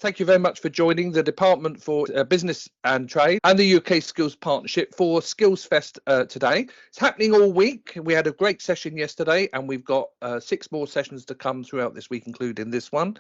Thank you very much for joining the Department for Business and Trade and the UK Skills Partnership for SkillsFest today. It's happening all week. We had a great session yesterday and we've got 6 more sessions to come throughout this week, including this one.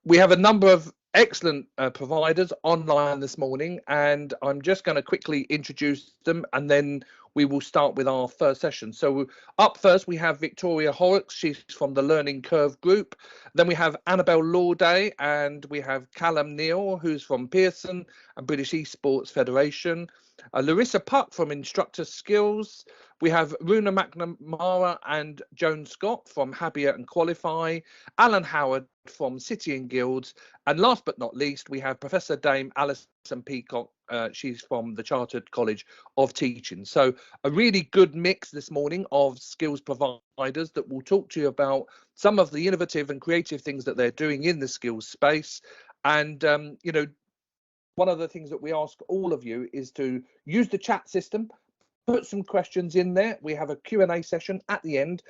We have a number of excellent providers online this morning, and I'm just going to quickly introduce them and then we will start with our first session. So up first we have Victoria Horrocks, she's from the Learning Curve Group. Then we have Annabelle Lauday, and we have Callum Neal, who's from Pearson and British Esports Federation. Larissa Puck from Instructus Skills. We have Runa McNamara and Joan Scott from Habia Qualifi. Alan Howard from City and Guilds. And last but not least, we have Professor Dame Alison Peacock. She's from the Chartered College of Teaching. So a really good mix this morning of skills providers that will talk to you about some of the innovative and creative things that they're doing in the skills space. And, you know, one of the things that we ask all of you is to use the chat system, put some questions in there. We have a Q&A session at the end.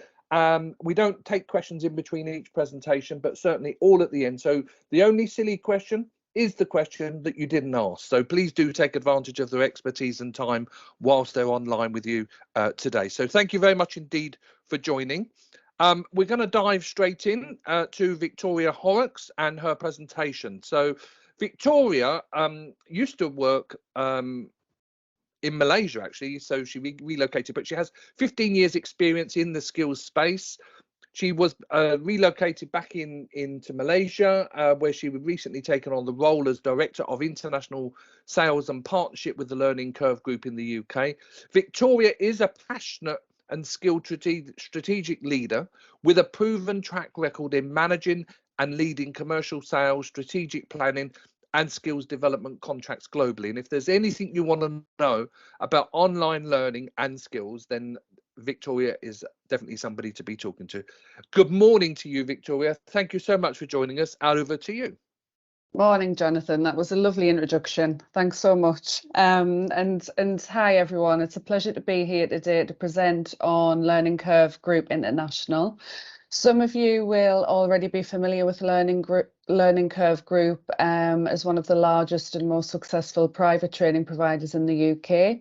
We don't take questions in between each presentation, but certainly all at the end. So the only silly question is the question that you didn't ask. So please do take advantage of their expertise and time whilst they're online with you today. So thank you very much indeed for joining. We're going to dive straight in to Victoria Horrocks and her presentation. So Victoria used to work in Malaysia, actually, so she relocated, but she has 15 years experience in the skills space. She was relocated back into Malaysia, where she was recently taken on the role as Director of International Sales and Partnership with the Learning Curve Group in the UK. Victoria is a passionate and skilled strategic leader with a proven track record in managing and leading commercial sales, strategic planning, and skills development contracts globally. And if there's anything you want to know about online learning and skills, then Victoria is definitely somebody to be talking to. Good morning to you, Victoria. Thank you so much for joining us. Over to you. Morning, Jonathan. That was a lovely introduction. Thanks so much. And hi, everyone. It's a pleasure to be here today to present on Learning Curve Group International. Some of you will already be familiar with Learning Curve Group as one of the largest and most successful private training providers in the UK.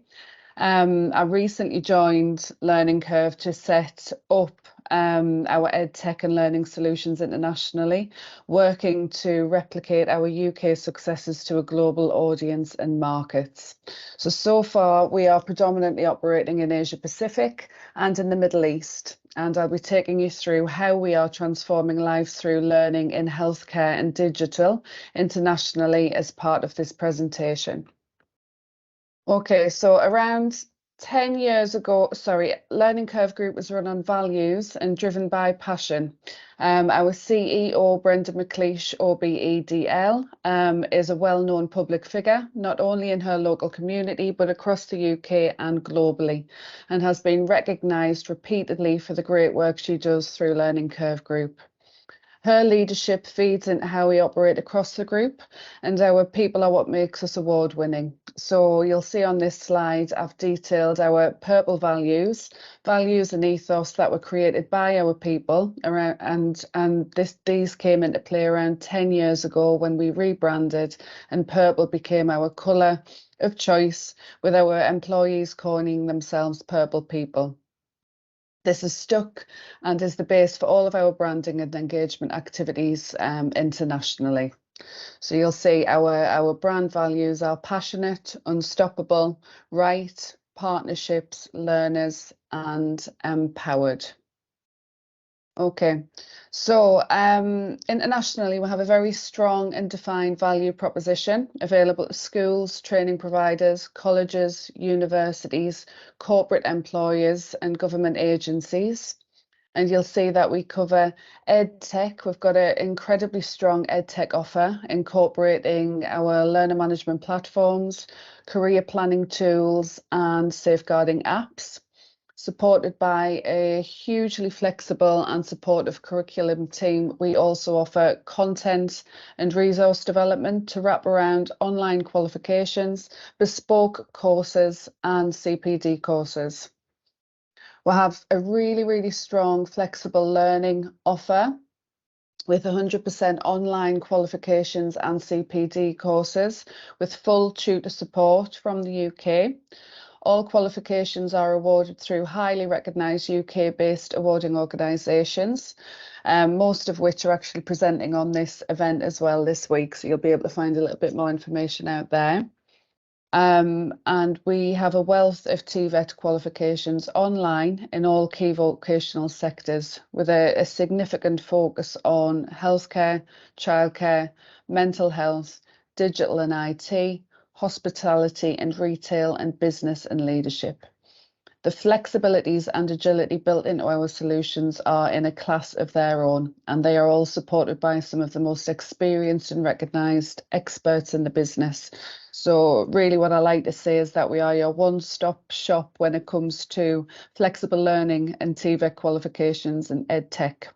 I recently joined Learning Curve to set up our EdTech and learning solutions internationally, working to replicate our UK successes to a global audience and markets. So far, we are predominantly operating in Asia Pacific and in the Middle East. And I'll be taking you through how we are transforming lives through learning in healthcare and digital internationally as part of this presentation. Okay, so around 10 years ago, Learning Curve Group was run on values and driven by passion. Our CEO, Brenda McLeish, OBEDL, is a well-known public figure, not only in her local community, but across the UK and globally, and has been recognised repeatedly for the great work she does through Learning Curve Group. Her leadership feeds into how we operate across the group, and our people are what makes us award-winning. So you'll see on this slide, I've detailed our purple values and ethos that were created by our people around, and these came into play around 10 years ago when we rebranded, and purple became our colour of choice, with our employees calling themselves Purple People. This is stuck and is the base for all of our branding and engagement activities internationally. So you'll see our brand values are passionate, unstoppable, right, partnerships, learners, and empowered. Okay, so internationally, we have a very strong and defined value proposition available to schools, training providers, colleges, universities, corporate employers, and government agencies. And you'll see that we cover EdTech. We've got an incredibly strong EdTech offer, incorporating our learner management platforms, career planning tools, and safeguarding apps. Supported by a hugely flexible and supportive curriculum team, we also offer content and resource development to wrap around online qualifications, bespoke courses, and CPD courses. We'll have a really strong flexible learning offer with 100% online qualifications and CPD courses with full tutor support from the UK. All qualifications are awarded through highly recognised UK-based awarding organisations, most of which are actually presenting on this event as well this week, so you'll be able to find a little bit more information out there. And we have a wealth of TVET qualifications online in all key vocational sectors with a significant focus on healthcare, childcare, mental health, digital and IT, hospitality and retail, and business and leadership. The flexibilities and agility built into our solutions are in a class of their own, and they are all supported by some of the most experienced and recognised experts in the business. So really what I like to say is that we are your one-stop shop when it comes to flexible learning and TVET qualifications and EdTech.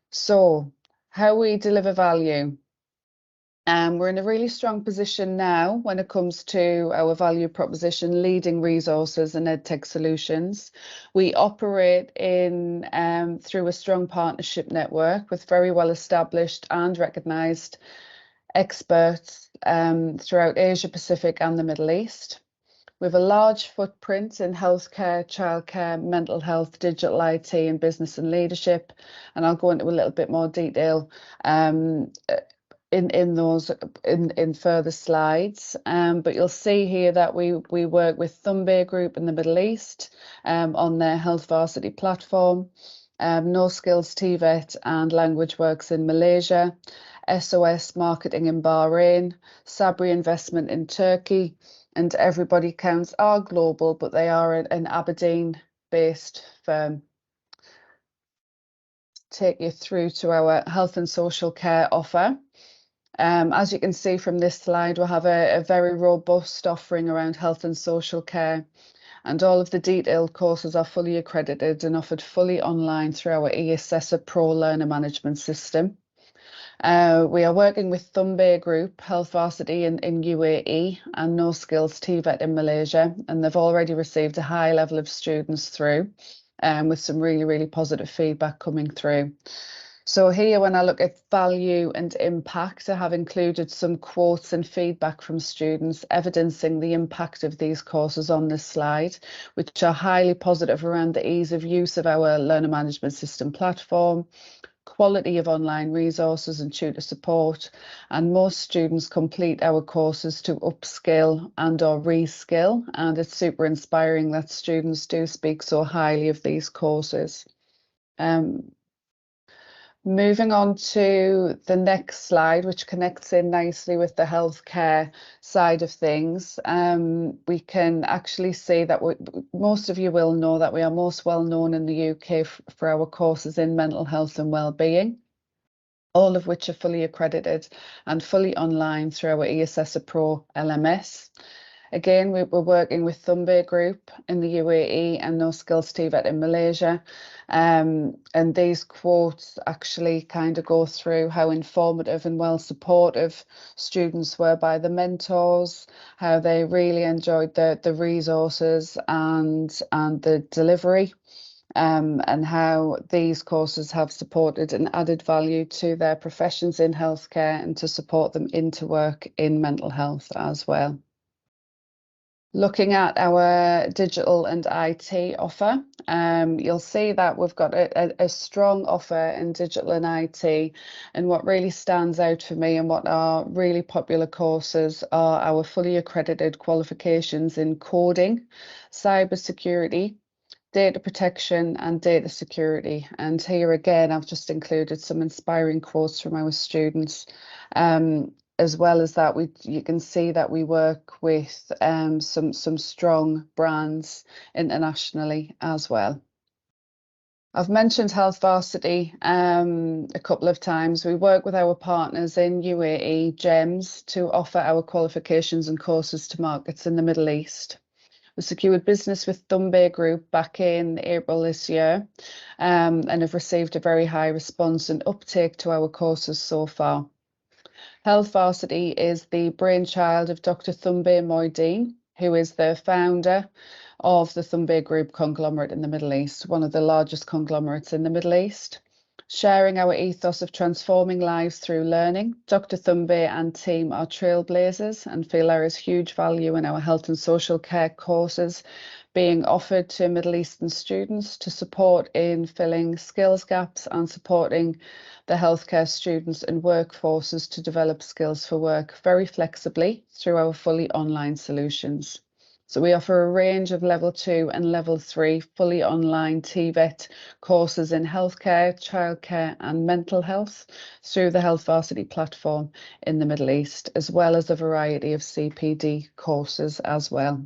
So how we deliver value. We're in a really strong position now when it comes to our value proposition, leading resources and EdTech solutions. We operate in through a strong partnership network with very well established and recognised experts throughout Asia Pacific and the Middle East. We have a large footprint in healthcare, childcare, mental health, digital IT, and business and leadership. And I'll go into a little bit more detail in further slides, but you'll see here that we work with Habia Group in the Middle East on their Health Varsity platform, No Skills TVET and Language Works in Malaysia, SOS Marketing in Bahrain, Sabri Investment in Turkey, and Everybody Counts are global, but they are an Aberdeen-based firm. Take you through to our health and social care offer. As you can see from this slide, we'll have a very robust offering around health and social care, and all of the detailed courses are fully accredited and offered fully online through our eAssessor Pro learner management system. We are working with Habia Group, Health Varsity in UAE, and No Skills TVET in Malaysia, and they've already received a high level of students through, with some really, really positive feedback coming through. So here, when I look at value and impact, I have included some quotes and feedback from students evidencing the impact of these courses on this slide, which are highly positive around the ease of use of our learner management system platform, quality of online resources and tutor support, and most students complete our courses to upskill and or reskill, and it's super inspiring that students do speak so highly of these courses. Moving on to the next slide, which connects in nicely with the healthcare side of things, we can actually see that most of you will know that we are most well known in the UK for our courses in mental health and wellbeing, all of which are fully accredited and fully online through our eAssessor Pro LMS. Again, we're working with Habia Group in the UAE and No Skills TVET in Malaysia. And these quotes actually kind of go through how informative and well supportive students were by the mentors, how they really enjoyed the resources and the delivery, and how these courses have supported and added value to their professions in healthcare and to support them into work in mental health as well. Looking at our digital and IT offer, you'll see that we've got a strong offer in digital and IT, and what really stands out for me and what are really popular courses are our fully accredited qualifications in coding, cybersecurity, data protection and data security. And here again, I've just included some inspiring quotes from our students. As well as that, you can see that we work with some strong brands internationally as well. I've mentioned Health Varsity a couple of times. We work with our partners in UAE, GEMS, to offer our qualifications and courses to markets in the Middle East. We secured business with Habia Group back in April this year, and have received a very high response and uptake to our courses so far. Health Varsity is the brainchild of Dr. Habia Moideen, who is the founder of the Habia Group conglomerate in the Middle East, one of the largest conglomerates in the Middle East. Sharing our ethos of transforming lives through learning, Dr. Thumbe and team are trailblazers and feel there is huge value in our health and social care courses being offered to Middle Eastern students to support in filling skills gaps and supporting the healthcare students and workforces to develop skills for work very flexibly through our fully online solutions. So we offer a range of level 2 and level 3 fully online TVET courses in healthcare, childcare and mental health through the Health Varsity platform in the Middle East, as well as a variety of CPD courses as well.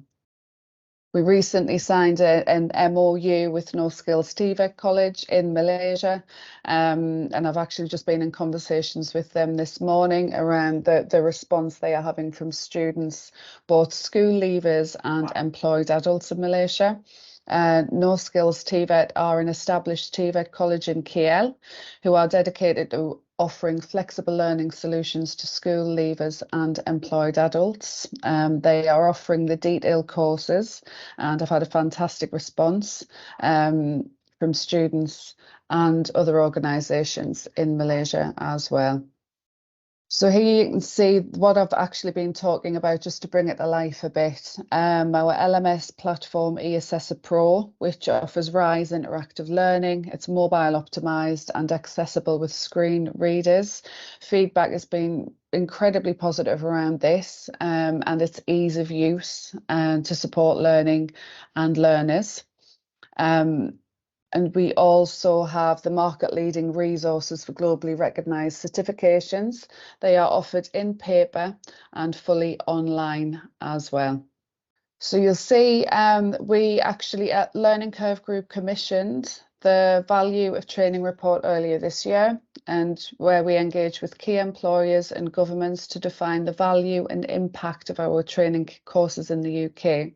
We recently signed an MOU with No Skills TVET College in Malaysia, and I've actually just been in conversations with them this morning around the response they are having from students, both school leavers and employed adults in Malaysia. No Skills TVET are an established TVET college in KL who are dedicated to offering flexible learning solutions to school leavers and employed adults. They are offering the detailed courses, and I've had a fantastic response from students and other organisations in Malaysia as well. So here you can see what I've actually been talking about, just to bring it to life a bit. Our LMS platform, eAssessor Pro, which offers RISE interactive learning. It's mobile optimised and accessible with screen readers. Feedback has been incredibly positive around this and its ease of use to support learning and learners. And we also have the market-leading resources for globally recognised certifications. They are offered in paper and fully online as well. So you'll see we actually at Learning Curve Group commissioned the value of training report earlier this year, and where we engage with key employers and governments to define the value and impact of our training courses in the UK.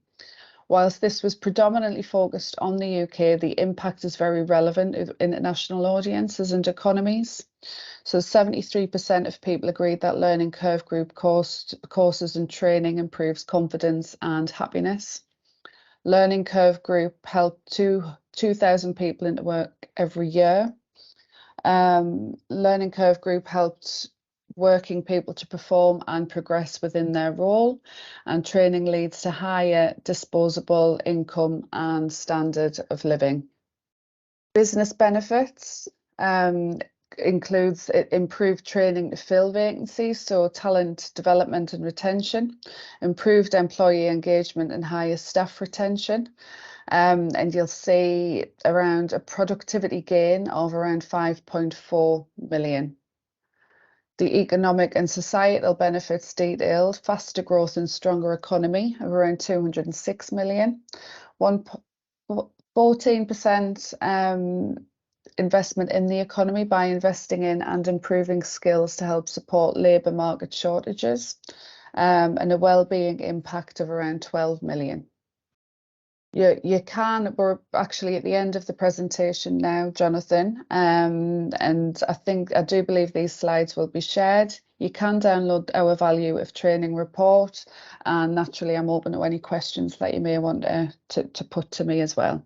Whilst this was predominantly focused on the UK, the impact is very relevant to international audiences and economies. So 73% of people agreed that Learning Curve Group courses and training improves confidence and happiness. Learning Curve Group helped 2,000 people into work every year. Learning Curve Group helped working people to perform and progress within their role, and training leads to higher disposable income and standard of living. Business benefits includes improved training to fill vacancies, so talent development and retention, improved employee engagement and higher staff retention. And you'll see around a productivity gain of around 5.4 million. The economic and societal benefits detailed: faster growth and stronger economy of around 206 million, 14% investment in the economy by investing in and improving skills to help support labour market shortages, and a wellbeing impact of around 12 million. We're actually at the end of the presentation now, Jonathan, and I do believe these slides will be shared. You can download our value of training report, and naturally I'm open to any questions that you may want to put to me as well.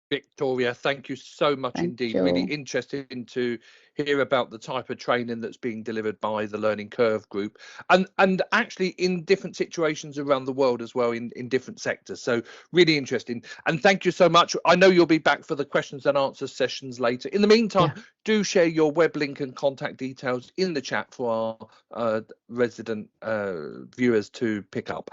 Victoria, thank you so much indeed. Really interesting to hear about the type of training that's being delivered by the Learning Curve Group, and actually in different situations around the world as well, in different sectors. So really interesting, and thank you so much. I know you'll be back for the questions and answers sessions later. In the meantime, do share your web link and contact details in the chat for our resident viewers to pick up.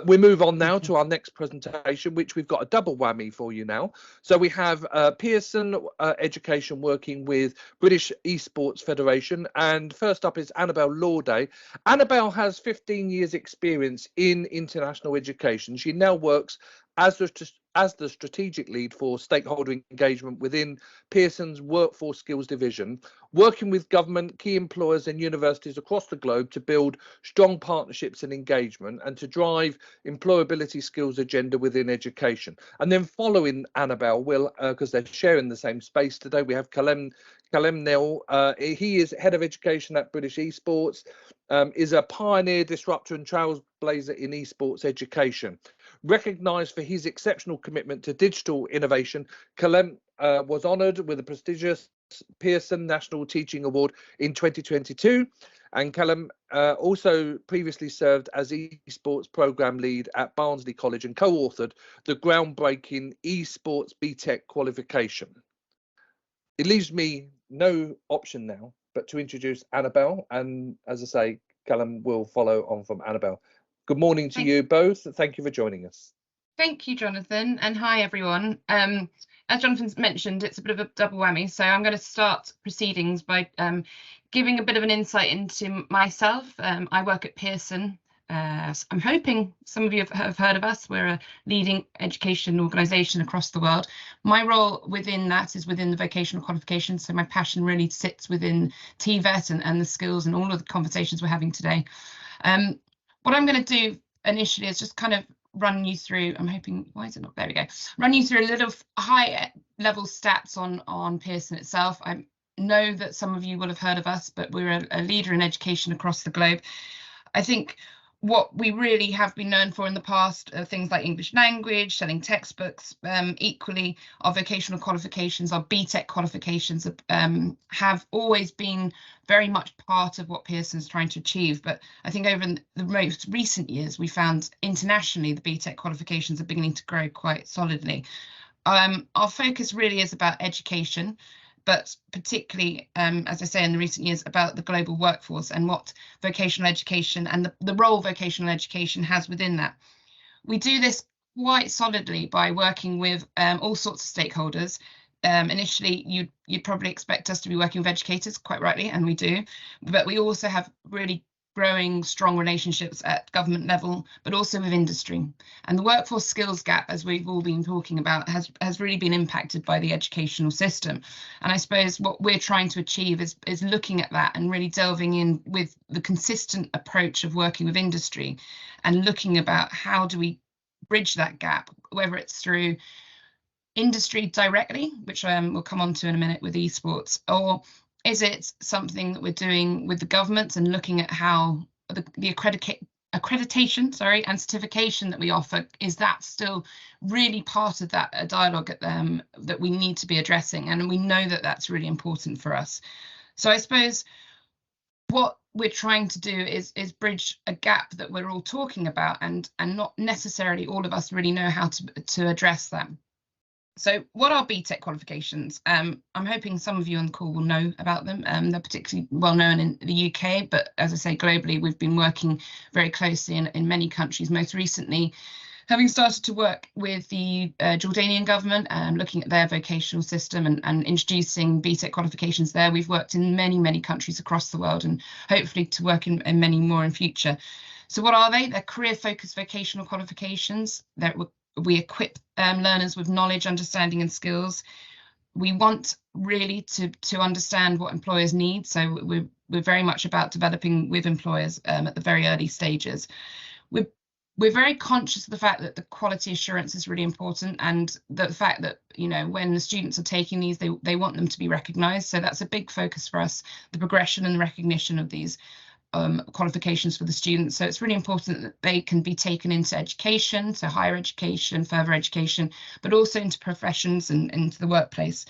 We move on now to our next presentation, which we've got a double whammy for you now. So we have Pearson Education working with British Esports Federation, and first up is Annabelle Lauday. Annabelle has 15 years experience in international education. She now works as the strategic lead for stakeholder engagement within Pearson's Workforce Skills Division, working with government, key employers and universities across the globe to build strong partnerships and engagement, and to drive employability skills agenda within education. And then following Annabelle, because they're sharing the same space today, we have Kalem Nel. He is head of education at British Esports, is a pioneer, disruptor and trailblazer in esports education. Recognised for his exceptional commitment to digital innovation, Kalem was honoured with a prestigious Pearson National Teaching Award in 2022. And Callum also previously served as esports program lead at Barnsley College and co-authored the groundbreaking esports BTEC qualification. It leaves me no option now but to introduce Annabelle, and as I say, Callum will follow on from Annabelle. Good morning to you both. Thank you for joining us. Thank you, Jonathan, and hi everyone. As Jonathan's mentioned, it's a bit of a double whammy, so I'm going to start proceedings by giving a bit of an insight into myself. I work at Pearson. I'm hoping some of you have heard of us. We're a leading education organisation across the world. My role within that is within the vocational qualifications, so my passion really sits within TVET and the skills and all of the conversations we're having today. What I'm going to do initially is just kind of run you through, I'm hoping, why is it not, there we go, run you through a little high level stats on Pearson itself. I know that some of you will have heard of us, but we're a leader in education across the globe. I think what we really have been known for in the past are things like English language, selling textbooks. Equally, our vocational qualifications, our BTEC qualifications have always been very much part of what Pearson's trying to achieve. But I think over the most recent years, we found internationally the BTEC qualifications are beginning to grow quite solidly. Our focus really is about education, but particularly, as I say, in the recent years, about the global workforce and what vocational education and the role vocational education has within that. We do this quite solidly by working with all sorts of stakeholders. Initially, you'd probably expect us to be working with educators, quite rightly, and we do, but we also have really growing strong relationships at government level, but also with industry. And the workforce skills gap, as we've all been talking about, has really been impacted by the educational system. And I suppose what we're trying to achieve is looking at that and really delving in with the consistent approach of working with industry and looking about how do we bridge that gap, whether it's through industry directly, which we'll come on to in a minute with esports, or is it something that we're doing with the government and looking at how the accreditation, and certification that we offer, is that still really part of that dialogue at that we need to be addressing? And we know that that's really important for us. So I suppose what we're trying to do is bridge a gap that we're all talking about, and not necessarily all of us really know how to address that. So what are BTEC qualifications? I'm hoping some of you on the call will know about them. They're particularly well known in the UK, but as I say, globally, we've been working very closely in many countries, most recently having started to work with the Jordanian government and looking at their vocational system and introducing BTEC qualifications there. We've worked in many countries across the world, and hopefully to work in many more in future. So what are they? They're career-focused vocational qualifications. We equip learners with knowledge, understanding and skills. We want really to understand what employers need. So we're very much about developing with employers at the very early stages. We're very conscious of the fact that the quality assurance is really important, and the fact that, you know, when the students are taking these, they want them to be recognised. So that's a big focus for us, the progression and recognition of these qualifications for the students. So it's really important that they can be taken into education, so higher education, further education, but also into professions and into the workplace.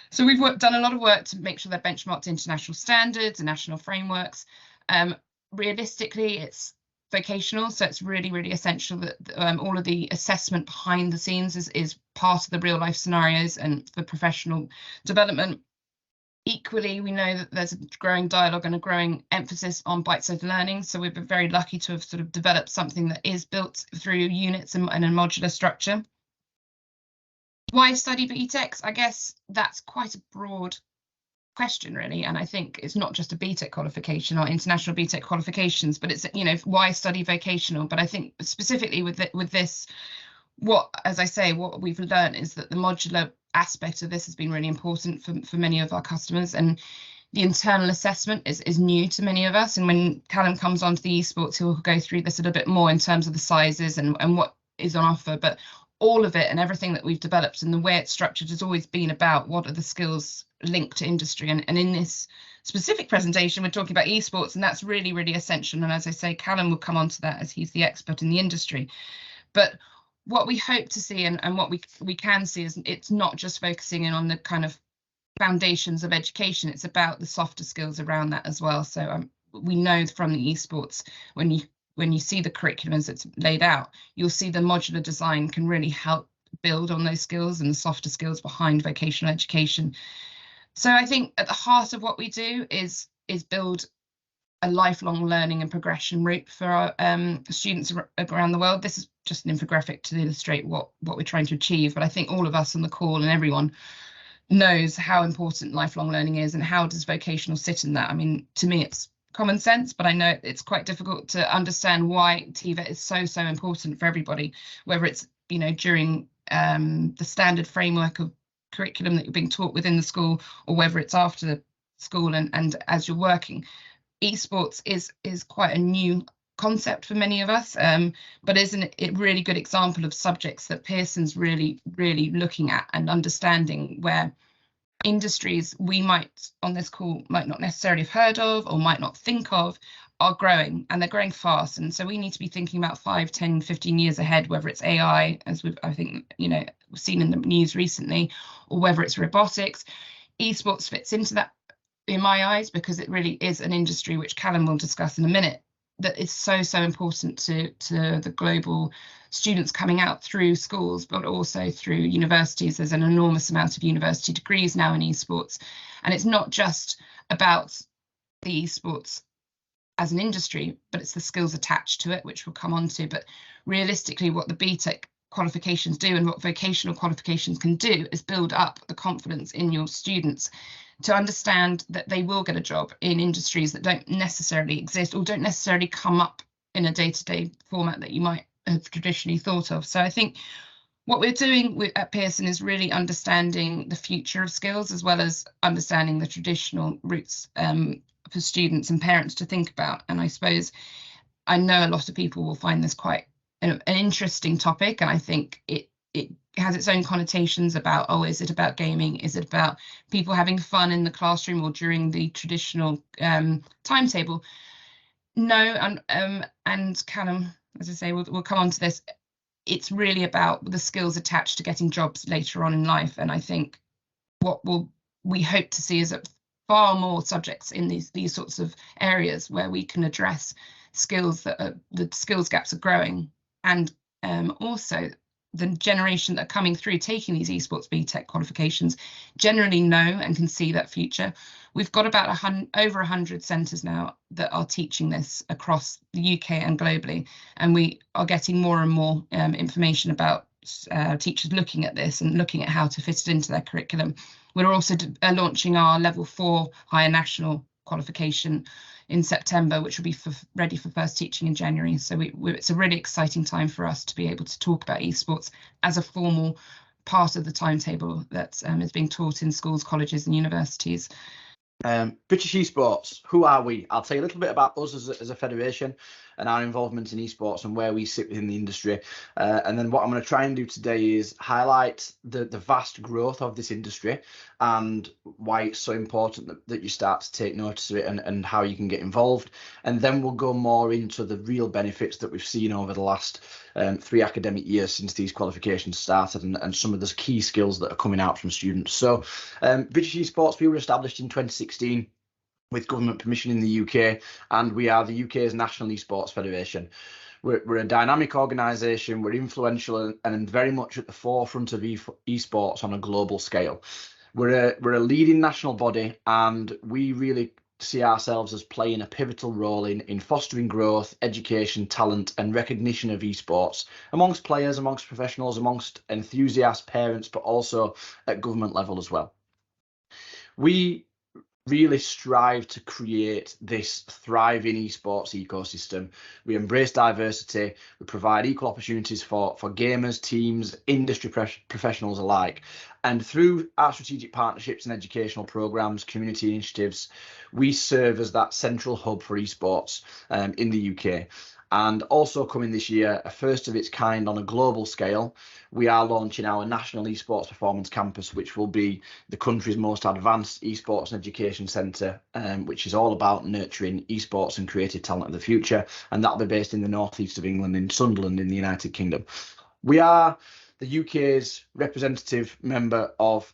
So we've done a lot of work to make sure they're benchmarked to international standards and national frameworks. Realistically, it's vocational, so it's really essential that all of the assessment behind the scenes is part of the real life scenarios and the professional development. Equally, we know that there's a growing dialogue and a growing emphasis on bite-sized learning. So we've been very lucky to have sort of developed something that is built through units and a modular structure. Why study BTECs? I guess that's quite a broad question, really. And I think it's not just a BTEC qualification or international BTEC qualifications, but it's, you know, why study vocational? But I think specifically with this, as I say, what we've learned is that the modular aspect of this has been really important for many of our customers, and the internal assessment is new to many of us. And when Callum comes on to the esports, he'll go through this a little bit more in terms of the sizes and what is on offer. But all of it and everything that we've developed and the way it's structured has always been about what are the skills linked to industry. And in this specific presentation, we're talking about esports, and that's really essential. And as I say, Callum will come on to that as he's the expert in the industry. But what we hope to see and what we can see is it's not just focusing in on the kind of foundations of education. It's about the softer skills around that as well. So we know from the esports, when you see the curriculum as it's laid out, you'll see the modular design can really help build on those skills and the softer skills behind vocational education. So I think at the heart of what we do is build a lifelong learning and progression route for our students around the world. This is just an infographic to illustrate what we're trying to achieve, but I think all of us on the call and everyone knows how important lifelong learning is, and how does vocational sit in that. I mean, to me it's common sense, but I know it's quite difficult to understand why TVET is so important for everybody, whether it's, you know, during the standard framework of curriculum that you're being taught within the school, or whether it's after school and as you're working. Esports is quite a new concept for many of us, but isn't it a really good example of subjects that Pearson's really looking at and understanding, where industries we might on this call might not necessarily have heard of or might not think of are growing, and they're growing fast. And so we need to be thinking about 5, 10, 15 years ahead, whether it's AI, as I think, you know, we've seen in the news recently, or whether it's robotics. Esports fits into that in my eyes, because it really is an industry, which Callum will discuss in a minute, that is so important to the global students coming out through schools, but also through universities. There's an enormous amount of university degrees now in esports, and it's not just about the esports as an industry, but it's the skills attached to it, which we'll come on to. But realistically, what the BTEC qualifications do and what vocational qualifications can do is build up the confidence in your students to understand that they will get a job in industries that don't necessarily exist or don't necessarily come up in a day-to-day format that you might have traditionally thought of. So I think what we're doing at Pearson is really understanding the future of skills, as well as understanding the traditional routes for students and parents to think about. And I suppose I know a lot of people will find this quite an interesting topic, and I think it has its own connotations about, oh, is it about gaming? Is it about people having fun in the classroom or during the traditional timetable? No, and Callum, as I say, we'll come on to this. It's really about the skills attached to getting jobs later on in life. And I think what we hope to see is far more subjects in these sorts of areas where we can address skills that the skills gaps are growing, and also the generation that are coming through taking these esports BTEC qualifications generally know and can see that future. We've got about over 100 centres now that are teaching this across the UK and globally, and we are getting more and more information about teachers looking at this and looking at how to fit it into their curriculum. We're also launching our level 4 higher national qualification in September, which will be ready for first teaching in January. So it's a really exciting time for us to be able to talk about esports as a formal part of the timetable that is being taught in schools, colleges and universities. British Esports, who are we? I'll tell you a little bit about us as a federation and our involvement in esports and where we sit within the industry. And then what I'm going to try and do today is highlight the vast growth of this industry and why it's so important that you start to take notice of it and how you can get involved. And then we'll go more into the real benefits that we've seen over the last 3 academic years since these qualifications started, and some of the key skills that are coming out from students. So British Esports, we were established in 2016 with government permission in the UK, and we are the UK's National Esports Federation. We're a dynamic organisation, we're influential and very much at the forefront of esports on a global scale. We're a leading national body, and we really see ourselves as playing a pivotal role in fostering growth, education, talent and recognition of esports amongst players, amongst professionals, amongst enthusiasts, parents, but also at government level as well. We really strive to create this thriving esports ecosystem. We embrace diversity, we provide equal opportunities for gamers, teams, industry professionals alike. And through our strategic partnerships and educational programs, community initiatives, we serve as that central hub for esports in the UK. And also coming this year, a first of its kind on a global scale, we are launching our National Esports Performance Campus, which will be the country's most advanced esports and education centre, which is all about nurturing esports and creative talent of the future. And that'll be based in the northeast of England, in Sunderland, in the United Kingdom. We are the UK's representative member of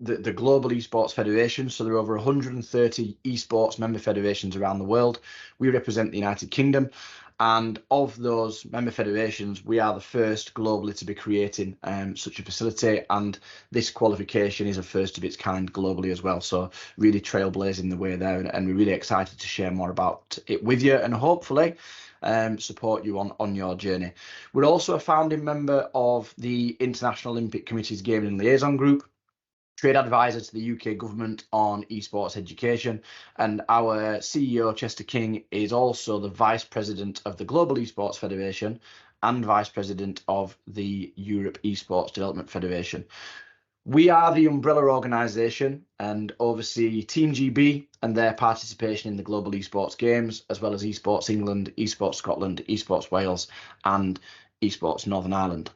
the global esports federation. So there are over 130 esports member federations around the world. We represent the United Kingdom, and of those member federations, we are the first globally to be creating such a facility, and this qualification is a first of its kind globally as well. So really trailblazing the way there, and we're really excited to share more about it with you, and hopefully support you on your journey. We're also a founding member of the International Olympic Committee's Gaming and Liaison Group, trade advisor to the UK government on esports education, and our CEO Chester King is also the vice president of the Global Esports Federation and vice president of the Europe Esports Development Federation. We are the umbrella organisation and oversee Team GB and their participation in the Global Esports Games, as well as Esports England, Esports Scotland, Esports Wales and Esports Northern Ireland.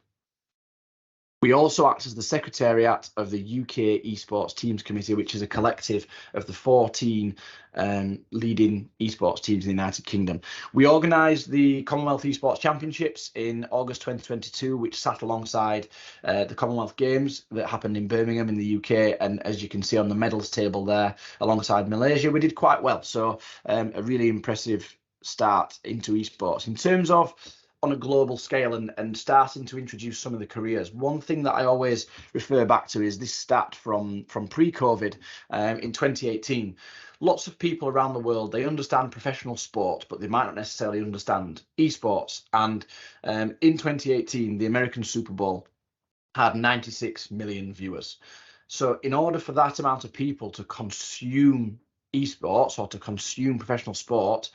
We also act as the secretariat of the UK Esports Teams Committee, which is a collective of the 14 leading esports teams in the United Kingdom. We organised the Commonwealth Esports Championships in August 2022, which sat alongside the Commonwealth Games that happened in Birmingham in the UK. And as you can see on the medals table there, alongside Malaysia, we did quite well. So a really impressive start into esports. In terms of on a global scale and starting to introduce some of the careers, one thing that I always refer back to is this stat from pre-COVID in 2018. Lots of people around the world, they understand professional sport, but they might not necessarily understand esports. And in 2018, the American Super Bowl had 96 million viewers. So in order for that amount of people to consume esports or to consume professional sport,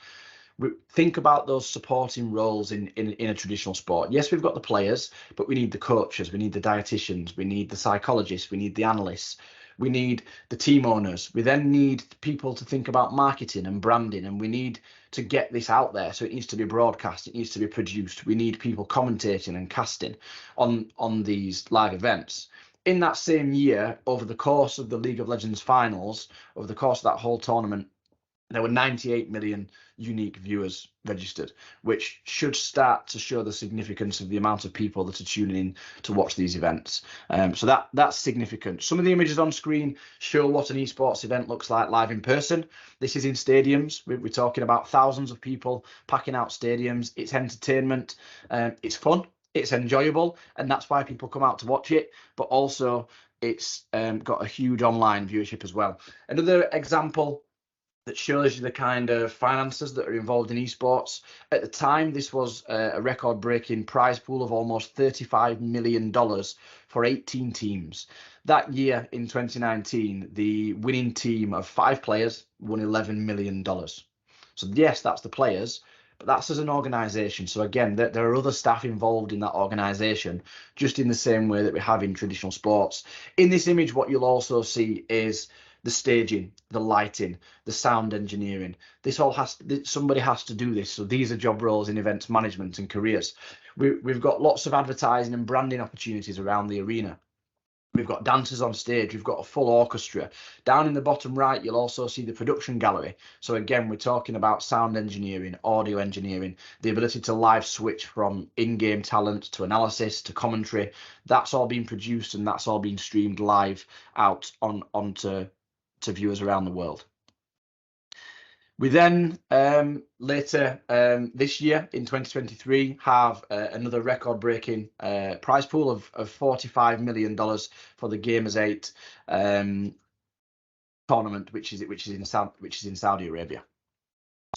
think about those supporting roles in a traditional sport. Yes, we've got the players, but we need the coaches, we need the dietitians, we need the psychologists, we need the analysts, we need the team owners. We then need people to think about marketing and branding, and we need to get this out there. So it needs to be broadcast, it needs to be produced. We need people commentating and casting on these live events. In that same year, over the course of the League of Legends finals, over the course of that whole tournament, there were 98 million unique viewers registered, which should start to show the significance of the amount of people that are tuning in to watch these events. So that's significant. Some of the images on screen show what an esports event looks like live in person. This is in stadiums. We're talking about thousands of people packing out stadiums. It's entertainment. It's fun. It's enjoyable. And that's why people come out to watch it. But also it's got a huge online viewership as well. Another example that shows you the kind of finances that are involved in esports. At the time, this was a record-breaking prize pool of almost $35 million for 18 teams. That year, in 2019, the winning team of 5 players won $11 million. So yes, that's the players, but that's as an organisation. So again, there are other staff involved in that organisation, just in the same way that we have in traditional sports. In this image, what you'll also see is the staging, the lighting, the sound engineering. This all somebody has to do this. So these are job roles in events management and careers. We've got lots of advertising and branding opportunities around the arena. We've got dancers on stage. We've got a full orchestra. Down in the bottom right, you'll also see the production gallery. So again, we're talking about sound engineering, audio engineering, the ability to live switch from in-game talent to analysis to commentary. That's all being produced and that's all being streamed live out onto viewers around the world. We then later this year in 2023 have another record-breaking prize pool of $45 million for the Gamers 8 tournament, which is in Saudi Arabia.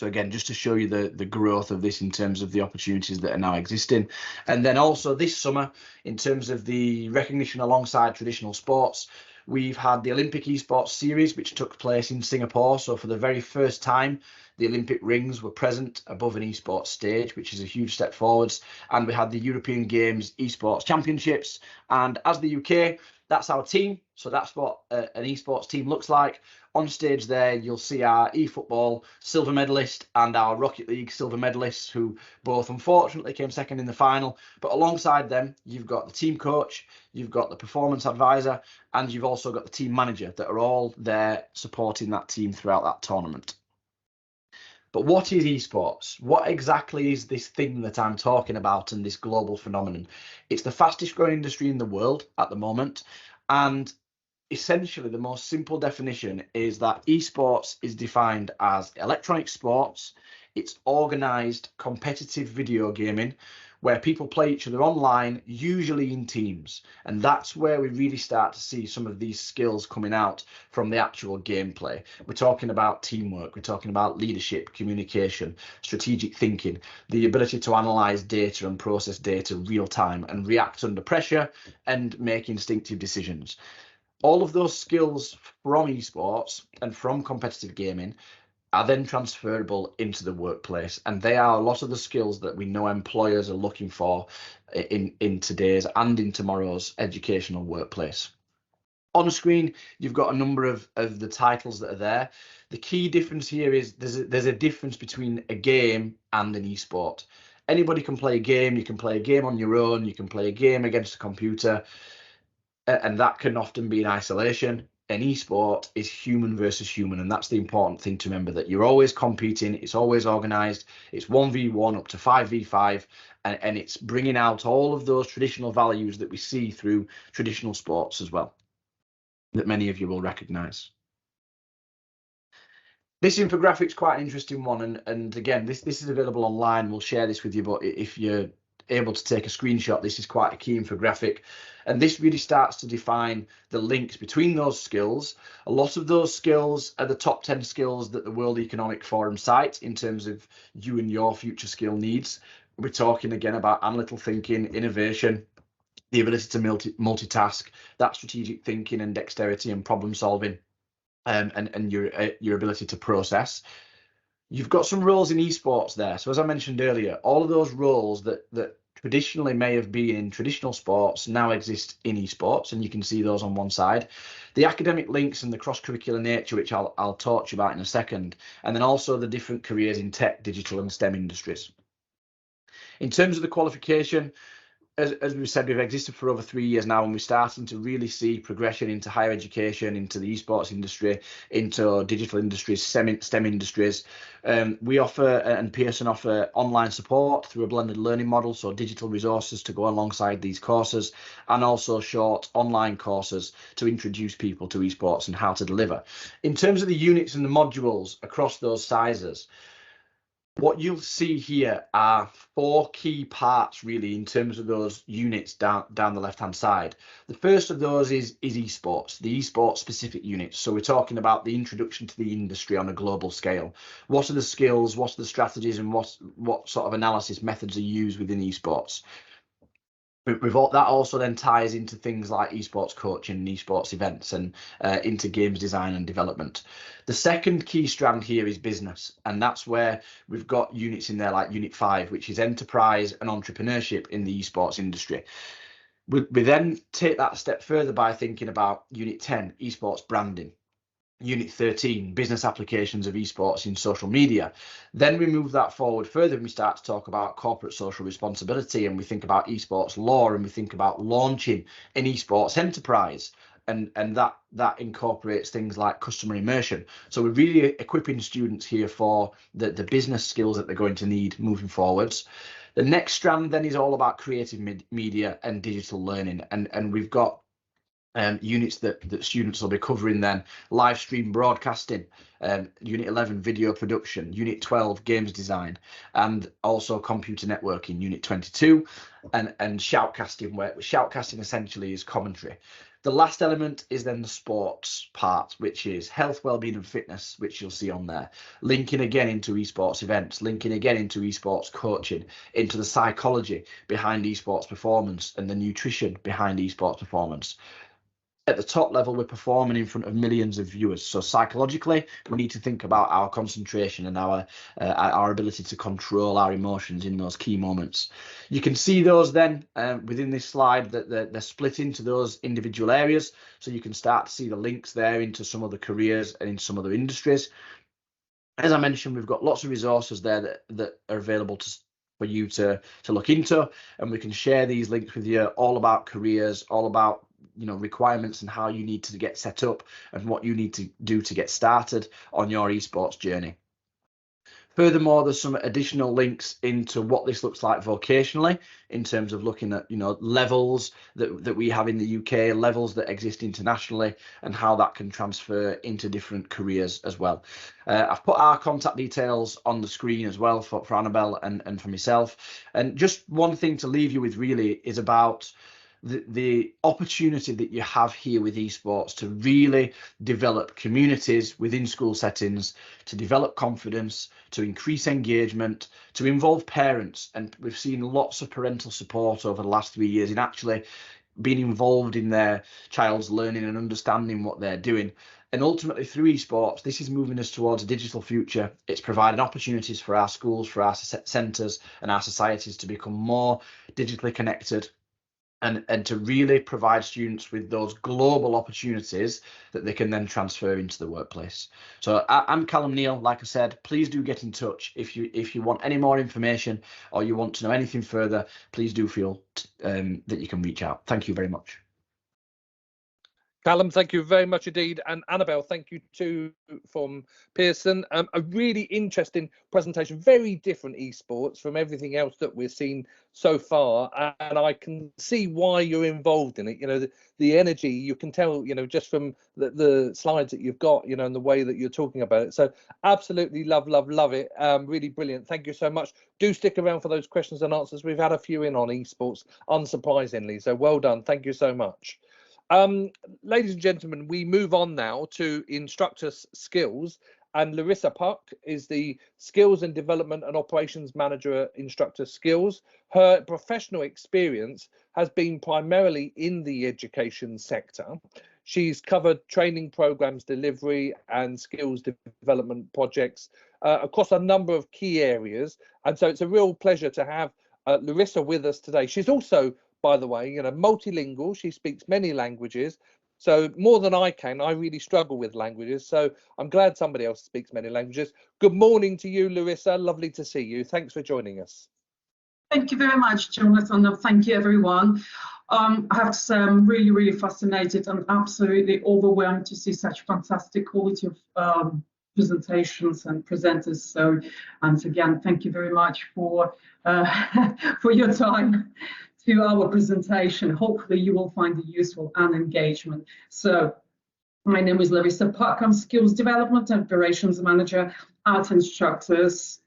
So again, just to show you the growth of this in terms of the opportunities that are now existing. And then also this summer, in terms of the recognition alongside traditional sports, we've had the Olympic Esports Series, which took place in Singapore. So for the very first time, the Olympic rings were present above an esports stage, which is a huge step forwards. And we had the European Games Esports Championships. And as the UK, that's our team. So that's what an esports team looks like. On stage there, you'll see our eFootball silver medalist and our Rocket League silver medalists, who both unfortunately came second in the final. But alongside them, you've got the team coach, you've got the performance advisor, and you've also got the team manager that are all there supporting that team throughout that tournament. But what is esports? What exactly is this thing that I'm talking about and this global phenomenon? It's the fastest growing industry in the world at the moment. And essentially the most simple definition is that esports is defined as electronic sports. It's organized competitive video gaming where people play each other online, usually in teams. And that's where we really start to see some of these skills coming out from the actual gameplay. We're talking about teamwork, we're talking about leadership, communication, strategic thinking, the ability to analyze data and process data real time and react under pressure and make instinctive decisions. All of those skills from esports and from competitive gaming are then transferable into the workplace, and they are a lot of the skills that we know employers are looking for in today's and in tomorrow's educational workplace. On screen, you've got a number of the titles that are there. The key difference here is there's a difference between a game and an esport. Anybody can play a game. You can play a game on your own. You can play a game against a computer, and that can often be in isolation. An esport is human versus human, and that's the important thing to remember, that you're always competing, it's always organized, it's 1v1 up to 5v5, and it's bringing out all of those traditional values that we see through traditional sports as well, that many of you will recognize. This infographic is quite an interesting one, and again, this is available online. We'll share this with you, but if you're able to take a screenshot, this is quite a key infographic, and this really starts to define the links between those skills. A lot of those skills are the top 10 skills that the World Economic Forum cites in terms of you and your future skill needs. We're talking again about analytical thinking, innovation, the ability to multitask, that strategic thinking and dexterity and problem solving, and your ability to process. You've got some roles in esports there. So as I mentioned earlier, all of those roles that traditionally may have been in traditional sports now exist in esports, and you can see those on one side. The academic links and the cross-curricular nature, which I'll talk to you about in a second, and then also the different careers in tech, digital and STEM industries. In terms of the qualification, as we said, we've existed for over 3 years now, and we're starting to really see progression into higher education, into the esports industry, into digital industries, STEM industries. We offer, and Pearson offer, online support through a blended learning model, so digital resources to go alongside these courses, and also short online courses to introduce people to esports and how to deliver. In terms of the units and the modules across those sizes, what you'll see here are 4 key parts really in terms of those units down the left hand side. The first of those is esports, the esports specific units. So we're talking about the introduction to the industry on a global scale. What are the skills, what are the strategies, and what sort of analysis methods are used within esports? That also then ties into things like esports coaching and esports events, and into games design and development. The second key strand here is business, and that's where we've got units in there like Unit 5, which is enterprise and entrepreneurship in the esports industry. We then take that a step further by thinking about Unit 10, esports branding. Unit 13, business applications of esports in social media. Then we move that forward further and we start to talk about corporate social responsibility, and we think about esports law, and we think about launching an esports enterprise, and that incorporates things like customer immersion. So we're really equipping students here for the business skills that they're going to need moving forwards. The next strand then is all about creative media and digital learning, and we've got units that students will be covering then: live stream broadcasting, Unit 11 video production, Unit 12 games design, and also computer networking, Unit 22, and shoutcasting, where shoutcasting essentially is commentary. The last element is then the sports part, which is health, wellbeing and fitness, which you'll see on there, linking again into esports events, linking again into esports coaching, into the psychology behind esports performance and the nutrition behind esports performance. At the top level, we're performing in front of millions of viewers. So psychologically, we need to think about our concentration and our ability to control our emotions in those key moments. You can see those then within this slide that they're split into those individual areas. So you can start to see the links there into some of the careers and in some other industries. As I mentioned, we've got lots of resources there that are available for you to look into, and we can share these links with you, all about careers, all about requirements and how you need to get set up and what you need to do to get started on your esports journey. Furthermore, there's some additional links into what this looks like vocationally in terms of looking at, you know, levels that we have in the UK, levels that exist internationally, and how that can transfer into different careers as well. I've put our contact details on the screen as well for Annabelle and for myself. And just one thing to leave you with really is about the opportunity that you have here with esports to really develop communities within school settings, to develop confidence, to increase engagement, to involve parents. And we've seen lots of parental support over the last 3 years in actually being involved in their child's learning and understanding what they're doing. And ultimately through esports, this is moving us towards a digital future. It's providing opportunities for our schools, for our centres and our societies to become more digitally connected, and to really provide students with those global opportunities that they can then transfer into the workplace. So I'm Callum Neal. Like I said, please do get in touch if you want any more information or you want to know anything further. Please do feel that you can reach out. Thank you very much. Callum, thank you very much indeed. And Annabelle, thank you too from Pearson. A really interesting presentation, very different esports from everything else that we've seen so far. And I can see why you're involved in it. You know, the energy, you can tell, you know, just from the slides that you've got, you know, and the way that you're talking about it. So absolutely love it. Really brilliant. Thank you so much. Do stick around for those questions and answers. We've had a few in on esports, unsurprisingly. So well done. Thank you so much. Ladies and gentlemen, we move on now to Instructus Skills, and Larissa Puck is the Skills and Development and Operations Manager at Instructus Skills. Her professional experience has been primarily in the education sector. She's covered training programs delivery and skills development projects across a number of key areas, and so it's a real pleasure to have Larissa with us today. She's also, by the way, you know, multilingual. She speaks many languages, so more than I can. I really struggle with languages, so I'm glad somebody else speaks many languages. Good morning to you, Larissa. Lovely to see you. Thanks for joining us. Thank you very much, Jonathan, and thank you, everyone. I have to say I'm really fascinated and absolutely overwhelmed to see such fantastic quality of presentations and presenters. So, and again, thank you very much for your time to our presentation. Hopefully you will find it useful and engagement. So my name is Larissa Puck. I'm Skills Development and Operations Manager at Instructus.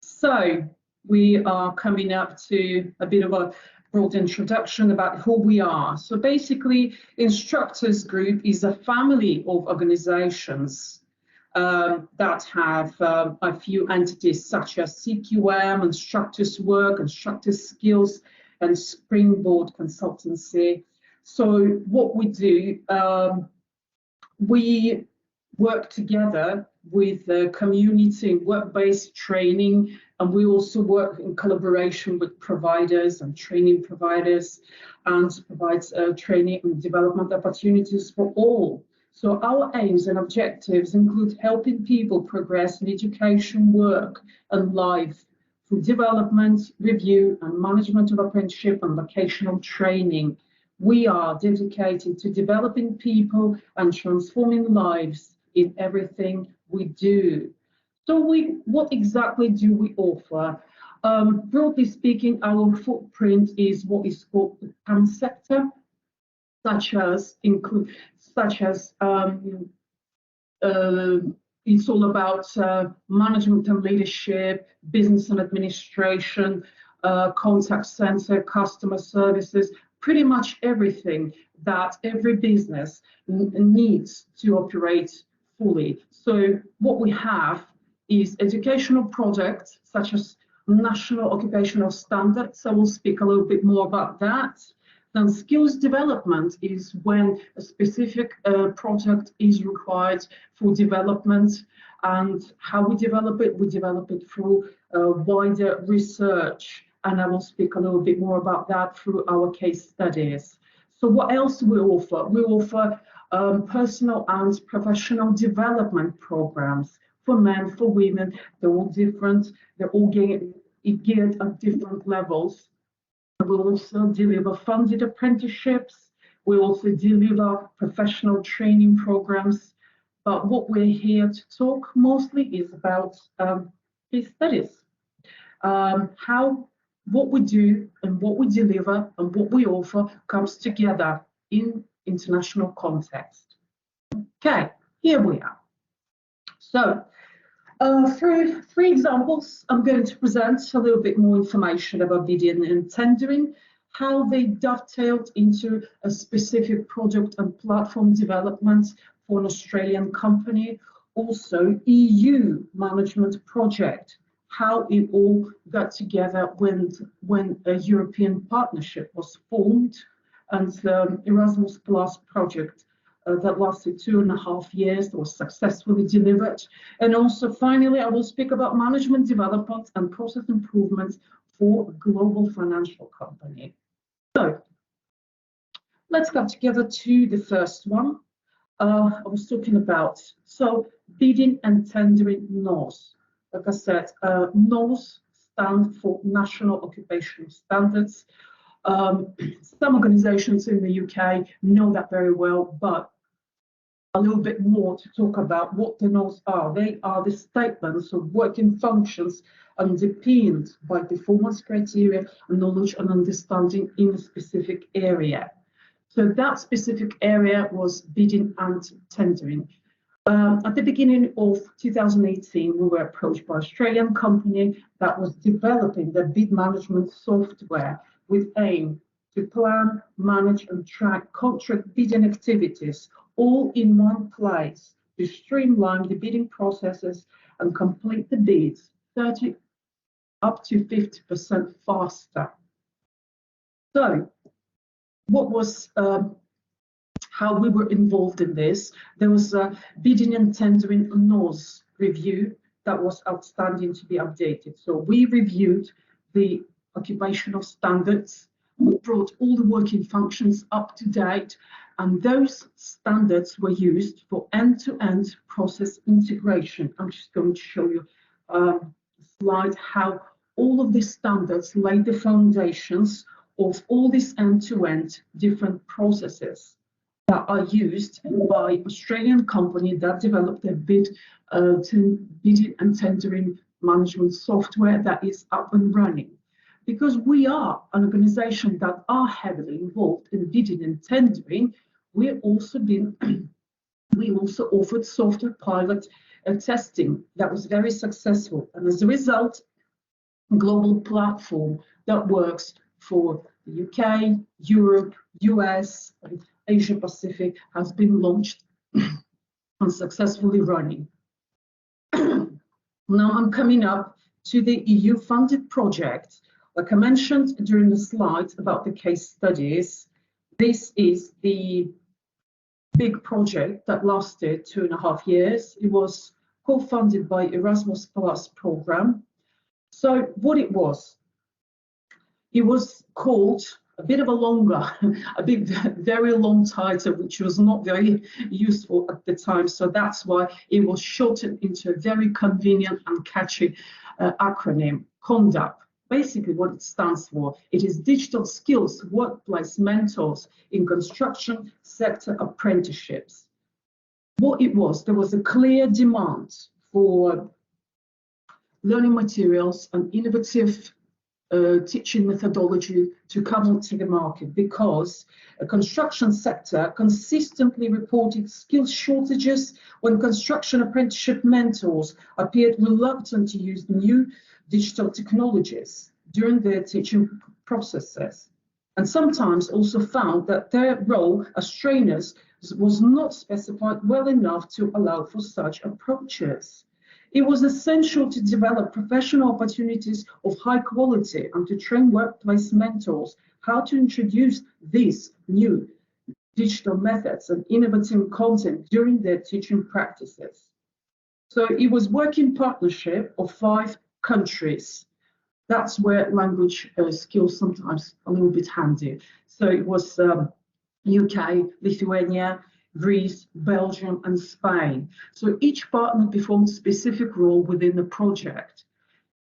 So we are coming up to a bit of a broad introduction about who we are. So basically, Instructus Group is a family of organizations that have a few entities such as CQM, Instructus Work, Instructus Skills, and Springboard Consultancy. So what we do, we work together with the community in work-based training, and we also work in collaboration with providers and training providers, and provides training and development opportunities for all. So our aims and objectives include helping people progress in education, work, and life through development, review, and management of apprenticeship and vocational training. We are dedicated to developing people and transforming lives in everything we do. So what exactly do we offer? Broadly speaking, our footprint is what is called the PAM sector, such as it's all about management and leadership, business and administration, contact center, customer services, pretty much everything that every business needs to operate fully. So what we have is educational products such as National Occupational Standards. So we'll speak a little bit more about that. Then skills development is when a specific product is required for development, and how we develop it through wider research, and I will speak a little bit more about that through our case studies. So what else do we offer? We offer personal and professional development programs for men, for women. They're all different, they're all geared at different levels. We also deliver funded apprenticeships. We also deliver professional training programs. But what we're here to talk mostly is about case studies. How what we do and what we deliver and what we offer comes together in international context. Okay, here we are. So through 3 examples, I'm going to present a little bit more information about bidding and tendering, how they dovetailed into a specific product and platform development for an Australian company, also EU management project, how it all got together when a European partnership was formed, and the Erasmus Plus project that lasted 2.5 years was successfully delivered. And also finally, I will speak about management development and process improvements for a global financial company. So let's come together to the first one. I was talking about, so bidding and tendering NOS. Like I said, NOS stand for National Occupational Standards. Some organizations in the UK know that very well, but a little bit more to talk about what the NOS are. They are the statements of working functions underpinned by performance criteria and knowledge and understanding in a specific area. So that specific area was bidding and tendering. At the beginning of 2018, we were approached by an Australian company that was developing the bid management software with aim to plan, manage and track contract bidding activities all in one place to streamline the bidding processes and complete the bids 30 up to 50% faster. So what was how we were involved in this? There was a bidding and tendering NOS review that was outstanding to be updated. So we reviewed the occupational standards, we brought all the working functions up to date, and those standards were used for end-to-end process integration. I'm just going to show you a slide how all of these standards lay the foundations of all these end-to-end different processes that are used by Australian company that developed their bidding and tendering management software that is up and running. Because we are an organization that are heavily involved in bidding and tendering, we also offered software pilot testing that was very successful, and as a result, a global platform that works for the UK, Europe, US, and Asia Pacific has been launched and successfully running. Now I'm coming up to the EU funded project. Like I mentioned during the slides about the case studies, this is the big project that lasted 2.5 years. It was co-funded by Erasmus Plus program. So what it was called a bit of a longer, very long title, which was not very useful at the time. So that's why it was shortened into a very convenient and catchy acronym, CONDAP. Basically what it stands for, it is Digital Skills Workplace Mentors in Construction Sector Apprenticeships. What it was, there was a clear demand for learning materials and innovative teaching methodology to come onto the market, because the construction sector consistently reported skills shortages when construction apprenticeship mentors appeared reluctant to use new digital technologies during their teaching processes, and sometimes also found that their role as trainers was not specified well enough to allow for such approaches. It was essential to develop professional opportunities of high quality and to train workplace mentors how to introduce these new digital methods and innovative content during their teaching practices. So it was working partnership of 5 countries. That's where language skills sometimes a little bit handy. So it was UK, Lithuania, Greece, Belgium, and Spain. So each partner performed a specific role within the project.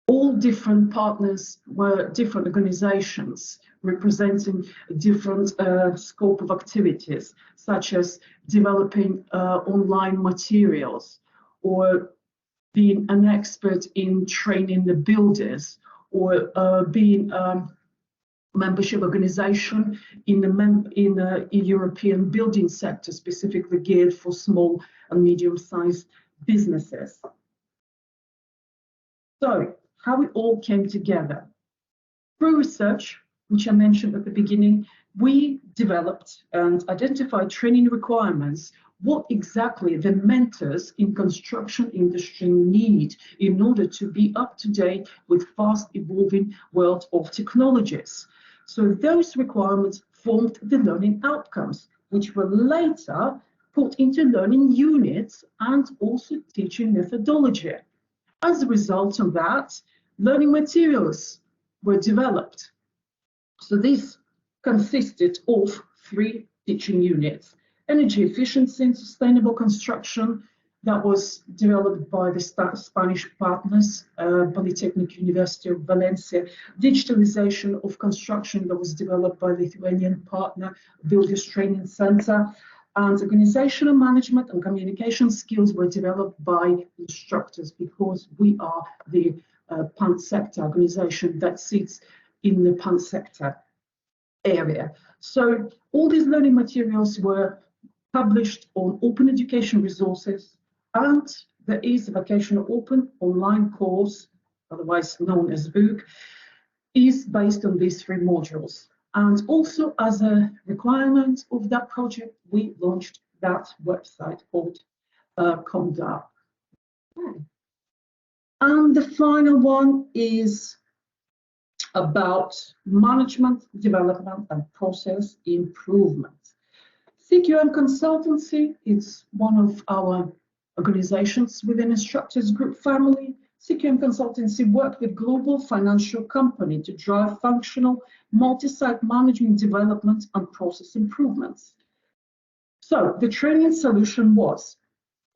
All different partners were different organizations representing a different scope of activities, such as developing online materials or being an expert in training the builders, or being membership organization in the European building sector, specifically geared for small and medium-sized businesses. So how it all came together. Through research, which I mentioned at the beginning, we developed and identified training requirements, what exactly the mentors in construction industry need in order to be up to date with fast evolving world of technologies. So those requirements formed the learning outcomes, which were later put into learning units and also teaching methodology. As a result of that, learning materials were developed. So this consisted of 3 teaching units: energy efficiency and sustainable construction, that was developed by the Spanish partners, Polytechnic University of Valencia; digitalization of construction, that was developed by Lithuanian partner, Builders Training Center; and organizational management and communication skills were developed by Instructus, because we are the pan-sector organization that sits in the pan-sector area. So all these learning materials were published on open education resources, and there is a vocational open online course, otherwise known as VOOC, is based on these 3 modules. And also, as a requirement of that project, we launched that website called Comda. And the final one is about management development and process improvement. CQM Consultancy is one of our organizations within Instructors Group family. CQM Consultancy worked with global financial company to drive functional multi-site management development and process improvements. So the training solution was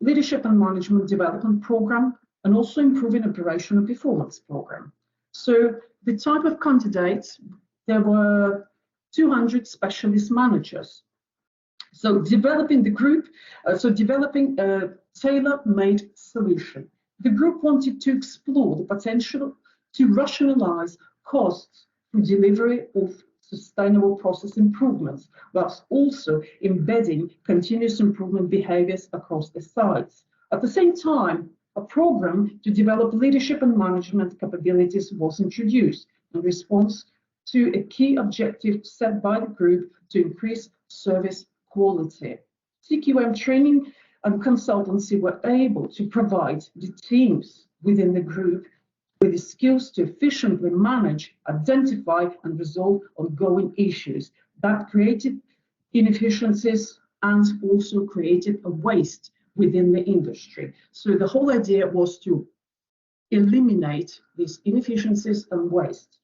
leadership and management development program, and also improving operational performance program. So the type of candidates, there were 200 specialist managers. So developing the group, developing a tailor-made solution. The group wanted to explore the potential to rationalize costs through delivery of sustainable process improvements, whilst also embedding continuous improvement behaviors across the sites. At the same time, a program to develop leadership and management capabilities was introduced in response to a key objective set by the group to increase service quality. CQM training and consultancy were able to provide the teams within the group with the skills to efficiently manage, identify, and resolve ongoing issues that created inefficiencies and also created a waste within the industry. So the whole idea was to eliminate these inefficiencies and waste.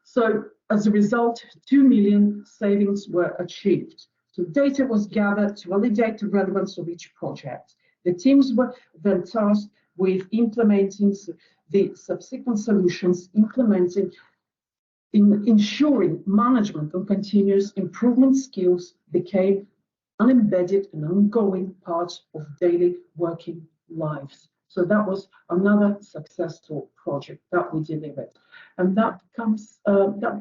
So as a result, 2 million savings were achieved. So data was gathered to validate the relevance of each project. The teams were then tasked with implementing the subsequent solutions, ensuring management and continuous improvement skills became an embedded and ongoing part of daily working lives. So that was another successful project that we delivered. And that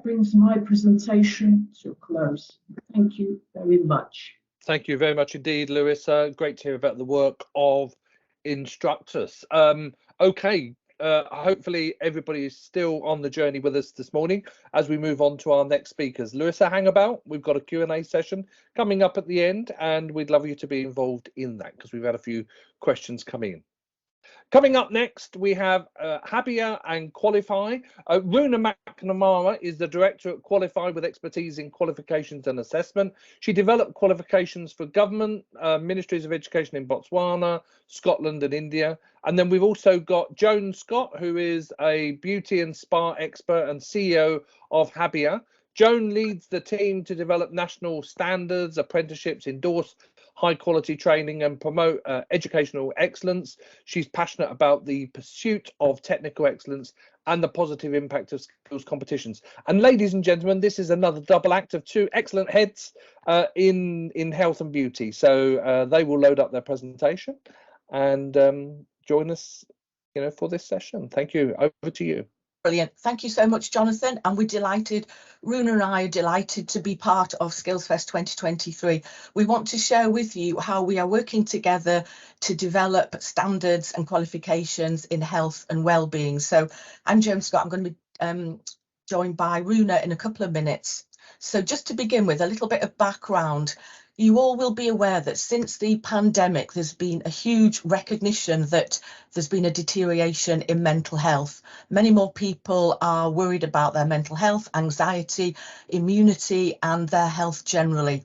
brings my presentation to a close. Thank you very much. Thank you very much indeed, Larissa. Great to hear about the work of Instructus. Okay, hopefully everybody is still on the journey with us this morning as we move on to our next speakers. Larissa, hang about. We've got a Q&A session coming up at the end, and we'd love you to be involved in that because we've had a few questions come in. Coming up next, we have Habia and Qualifi. Runa McNamara is the director at Qualifi with expertise in qualifications and assessment. She developed qualifications for government, ministries of education in Botswana, Scotland and India. And then we've also got Joan Scott, who is a beauty and spa expert and CEO of Habia. Joan leads the team to develop national standards, apprenticeships, endorse high quality training and promote educational excellence. She's passionate about the pursuit of technical excellence and the positive impact of skills competitions. And ladies and gentlemen, this is another double act of 2 excellent heads in health and beauty. So they will load up their presentation. And join us, for this session. Thank you. Over to you. Brilliant. Thank you so much, Jonathan. And we're delighted, Runa and I are delighted to be part of SkillsFest 2023. We want to share with you how we are working together to develop standards and qualifications in health and well-being. So I'm Joan Scott. I'm going to be joined by Runa in a couple of minutes. So just to begin with, a little bit of background. You all will be aware that since the pandemic, there's been a huge recognition that there's been a deterioration in mental health. Many more people are worried about their mental health, anxiety, immunity, and their health generally.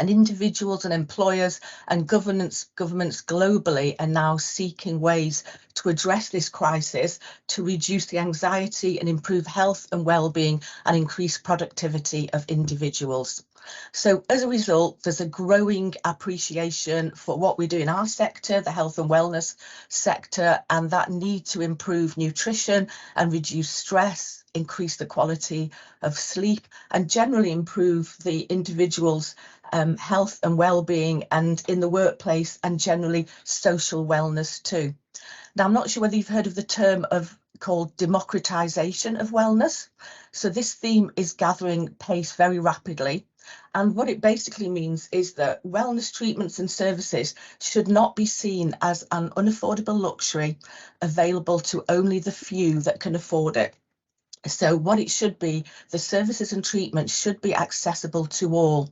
And individuals and employers and governments globally are now seeking ways to address this crisis to reduce the anxiety and improve health and well-being and increase productivity of individuals. So as a result, there's a growing appreciation for what we do in our sector, the health and wellness sector, and that need to improve nutrition and reduce stress, increase the quality of sleep, and generally improve the individual's health and well-being, and in the workplace, and generally social wellness too. Now, I'm not sure whether you've heard of the term called democratization of wellness. So this theme is gathering pace very rapidly. And what it basically means is that wellness treatments and services should not be seen as an unaffordable luxury available to only the few that can afford it. So what it should be, the services and treatments should be accessible to all,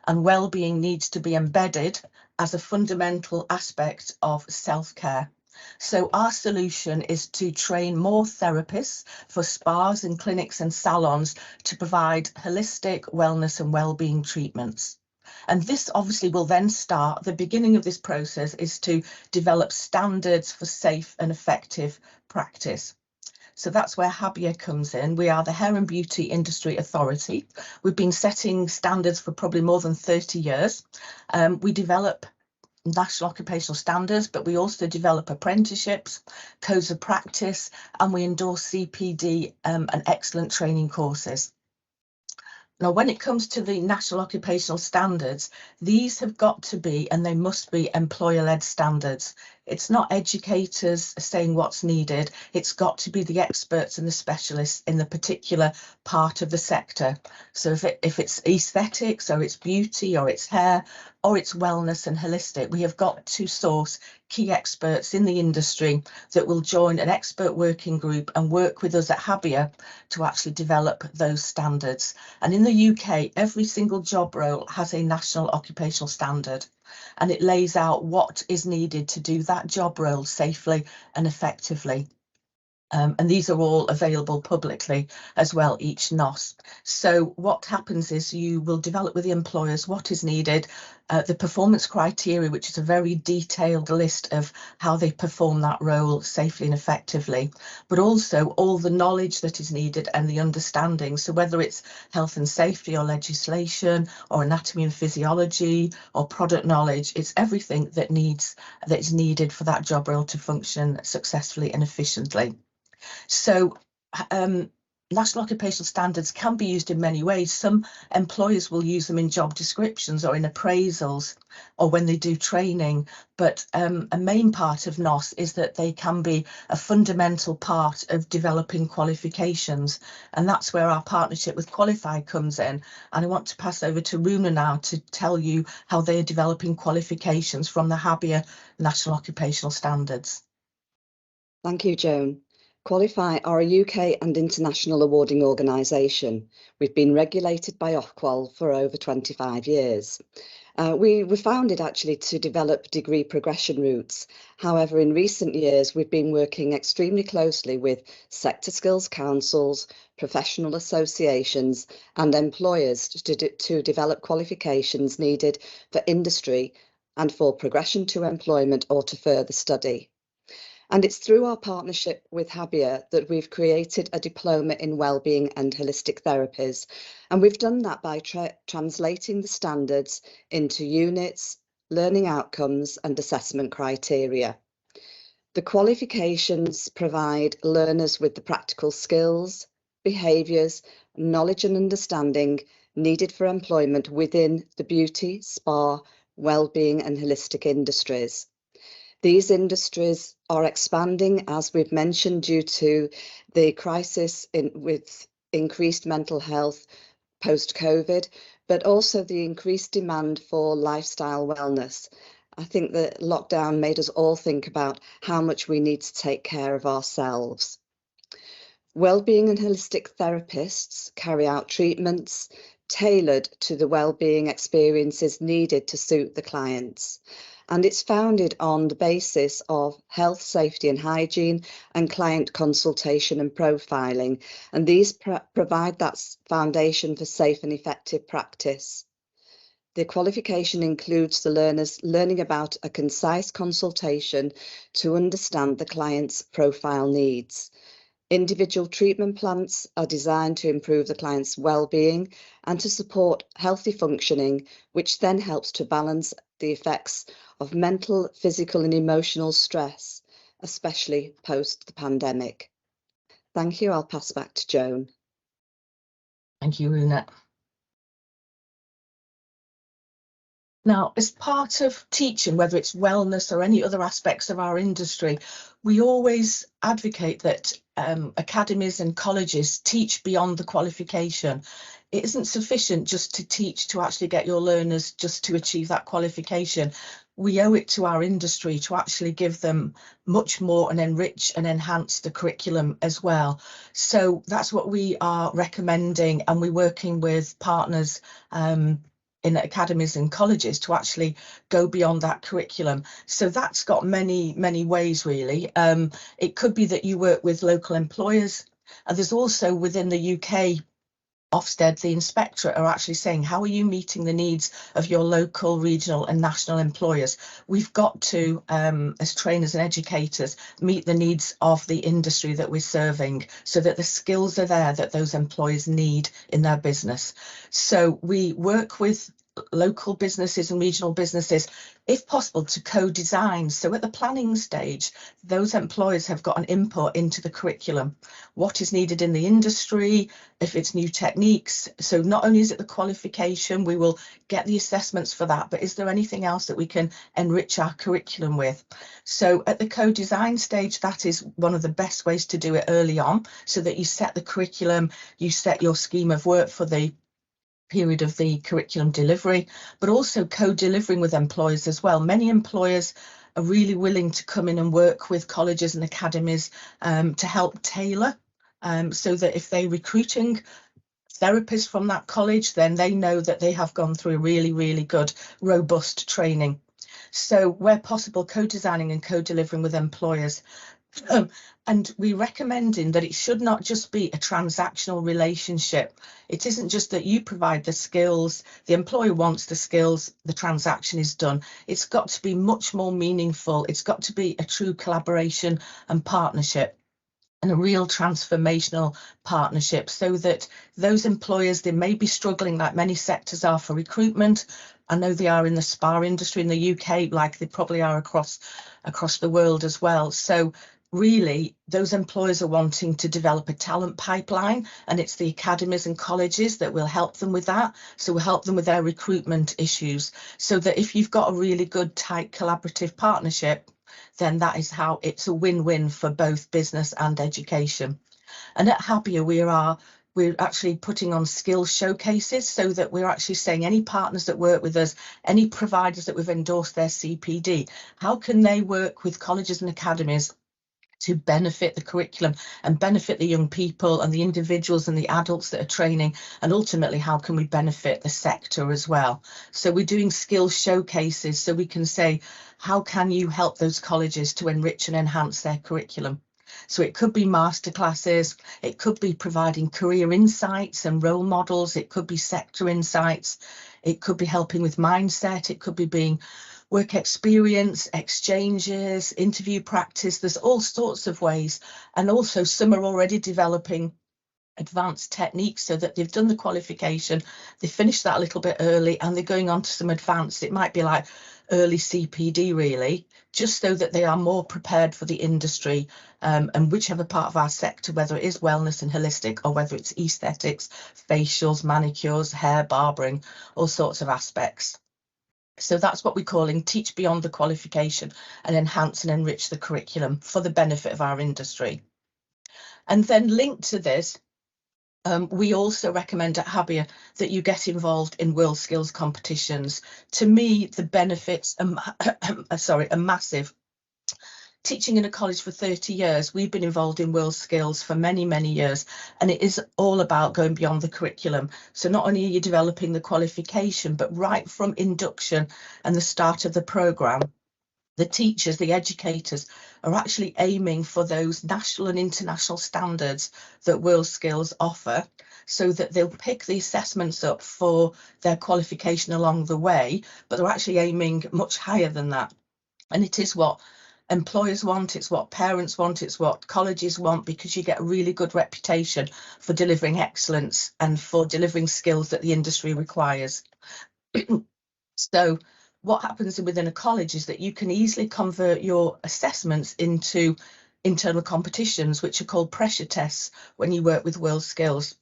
and well-being needs to be embedded as a fundamental aspect of self-care. So our solution is to train more therapists for spas and clinics and salons to provide holistic wellness and well-being treatments. And this obviously will then start, the beginning of this process is to develop standards for safe and effective practice. So that's where Habia comes in. We are the Hair and Beauty Industry Authority. We've been setting standards for probably more than 30 years. We develop national occupational standards, but we also develop apprenticeships, codes of practice, and we endorse CPD and excellent training courses. Now, when it comes to the national occupational standards, these have got to be, and they must be, employer-led standards. It's not educators saying what's needed. It's got to be the experts and the specialists in the particular part of the sector. So if it's aesthetics, or it's beauty, or it's hair, or it's wellness and holistic, we have got to source key experts in the industry that will join an expert working group and work with us at Habia to actually develop those standards. And in the UK, every single job role has a national occupational standard, and it lays out what is needed to do that job role safely and effectively. And these are all available publicly as well, each NOS. So what happens is you will develop with the employers what is needed, the performance criteria, which is a very detailed list of how they perform that role safely and effectively, but also all the knowledge that is needed and the understanding. So whether it's health and safety or legislation or anatomy and physiology or product knowledge, it's everything that is needed for that job role to function successfully and efficiently. So national occupational standards can be used in many ways. Some employers will use them in job descriptions or in appraisals or when they do training. But a main part of NOS is that they can be a fundamental part of developing qualifications. And that's where our partnership with Qualify comes in. And I want to pass over to Runa now to tell you how they are developing qualifications from the Habia National Occupational Standards. Thank you, Joan. Qualify are a UK and international awarding organisation. We've been regulated by Ofqual for over 25 years. We were founded actually to develop degree progression routes. However, in recent years, we've been working extremely closely with sector skills councils, professional associations and employers to develop qualifications needed for industry and for progression to employment or to further study. And it's through our partnership with Habia that we've created a diploma in wellbeing and holistic therapies. And we've done that by translating the standards into units, learning outcomes and assessment criteria. The qualifications provide learners with the practical skills, behaviours, knowledge and understanding needed for employment within the beauty, spa, wellbeing and holistic industries. These industries are expanding, as we've mentioned, due to the crisis with increased mental health post-COVID, but also the increased demand for lifestyle wellness. I think that lockdown made us all think about how much we need to take care of ourselves. Wellbeing and holistic therapists carry out treatments tailored to the wellbeing experiences needed to suit the clients. And it's founded on the basis of health, safety and hygiene and client consultation and profiling. And these provide that foundation for safe and effective practice. The qualification includes the learners learning about a concise consultation to understand the client's profile needs. Individual treatment plans are designed to improve the client's well-being and to support healthy functioning, which then helps to balance the effects of mental, physical and emotional stress, especially post the pandemic. Thank you. I'll pass back to Joan. Thank you, Runa. Now, as part of teaching, whether it's wellness or any other aspects of our industry, we always advocate that academies and colleges teach beyond the qualification. It isn't sufficient just to teach to actually get your learners just to achieve that qualification. We owe it to our industry to actually give them much more and enrich and enhance the curriculum as well. So that's what we are recommending, and we're working with partners in academies and colleges to actually go beyond that curriculum. So that's got many ways really. It could be that you work with local employers, and there's also within the UK, Ofsted, the inspectorate are actually saying, how are you meeting the needs of your local, regional and national employers? We've got to, as trainers and educators, meet the needs of the industry that we're serving so that the skills are there that those employers need in their business. So we work with local businesses and regional businesses, if possible, to co-design. So at the planning stage, those employers have got an input into the curriculum, what is needed in the industry, if it's new techniques. So not only is it the qualification, we will get the assessments for that, but is there anything else that we can enrich our curriculum with? So at the co-design stage, that is one of the best ways to do it early on, so that you set the curriculum, you set your scheme of work for the period of the curriculum delivery, but also co-delivering with employers as well. Many employers are really willing to come in and work with colleges and academies to help tailor, so that if they're recruiting therapists from that college, then they know that they have gone through a really good, robust training. So where possible, co-designing and co-delivering with employers. And we're recommending that it should not just be a transactional relationship. It isn't just that you provide the skills, the employer wants the skills, the transaction is done. It's got to be much more meaningful. It's got to be a true collaboration and partnership, and a real transformational partnership, so that those employers, they may be struggling like many sectors are for recruitment. I know they are in the spa industry in the UK, like they probably are across the world as well. So really, those employers are wanting to develop a talent pipeline, and it's the academies and colleges that will help them with that. So we'll help them with their recruitment issues, so that if you've got a really good, tight, collaborative partnership, then that is how it's a win-win for both business and education. And at Habia, we're actually putting on skills showcases, so that we're actually saying any partners that work with us, any providers that we've endorsed their CPD, how can they work with colleges and academies to benefit the curriculum and benefit the young people and the individuals and the adults that are training, and ultimately how can we benefit the sector as well. So we're doing skills showcases, so we can say, how can you help those colleges to enrich and enhance their curriculum? So it could be masterclasses, it could be providing career insights and role models, it could be sector insights, it could be helping with mindset, it could be being work experience, exchanges, interview practice. There's all sorts of ways. And also some are already developing advanced techniques, so that they've done the qualification, they finished that a little bit early, and they're going on to some advanced, it might be like early CPD really, just so that they are more prepared for the industry, and whichever part of our sector, whether it is wellness and holistic, or whether it's aesthetics, facials, manicures, hair, barbering, all sorts of aspects. So that's what we're calling Teach Beyond the Qualification and Enhance and Enrich the Curriculum for the benefit of our industry. And then linked to this, we also recommend at Habia that you get involved in world skills competitions. To me, the benefits are massive. Teaching in a college for 30 years, we've been involved in world skills for many, many years, and it is all about going beyond the curriculum. So not only are you developing the qualification, but right from induction and the start of the programme, the teachers, the educators are actually aiming for those national and international standards that World Skills offer, so that they'll pick the assessments up for their qualification along the way, but they're actually aiming much higher than that. And it is what employers want, it's what parents want, it's what colleges want, because you get a really good reputation for delivering excellence and for delivering skills that the industry requires. So what happens within a college is that you can easily convert your assessments into internal competitions, which are called pressure tests when you work with World Skills.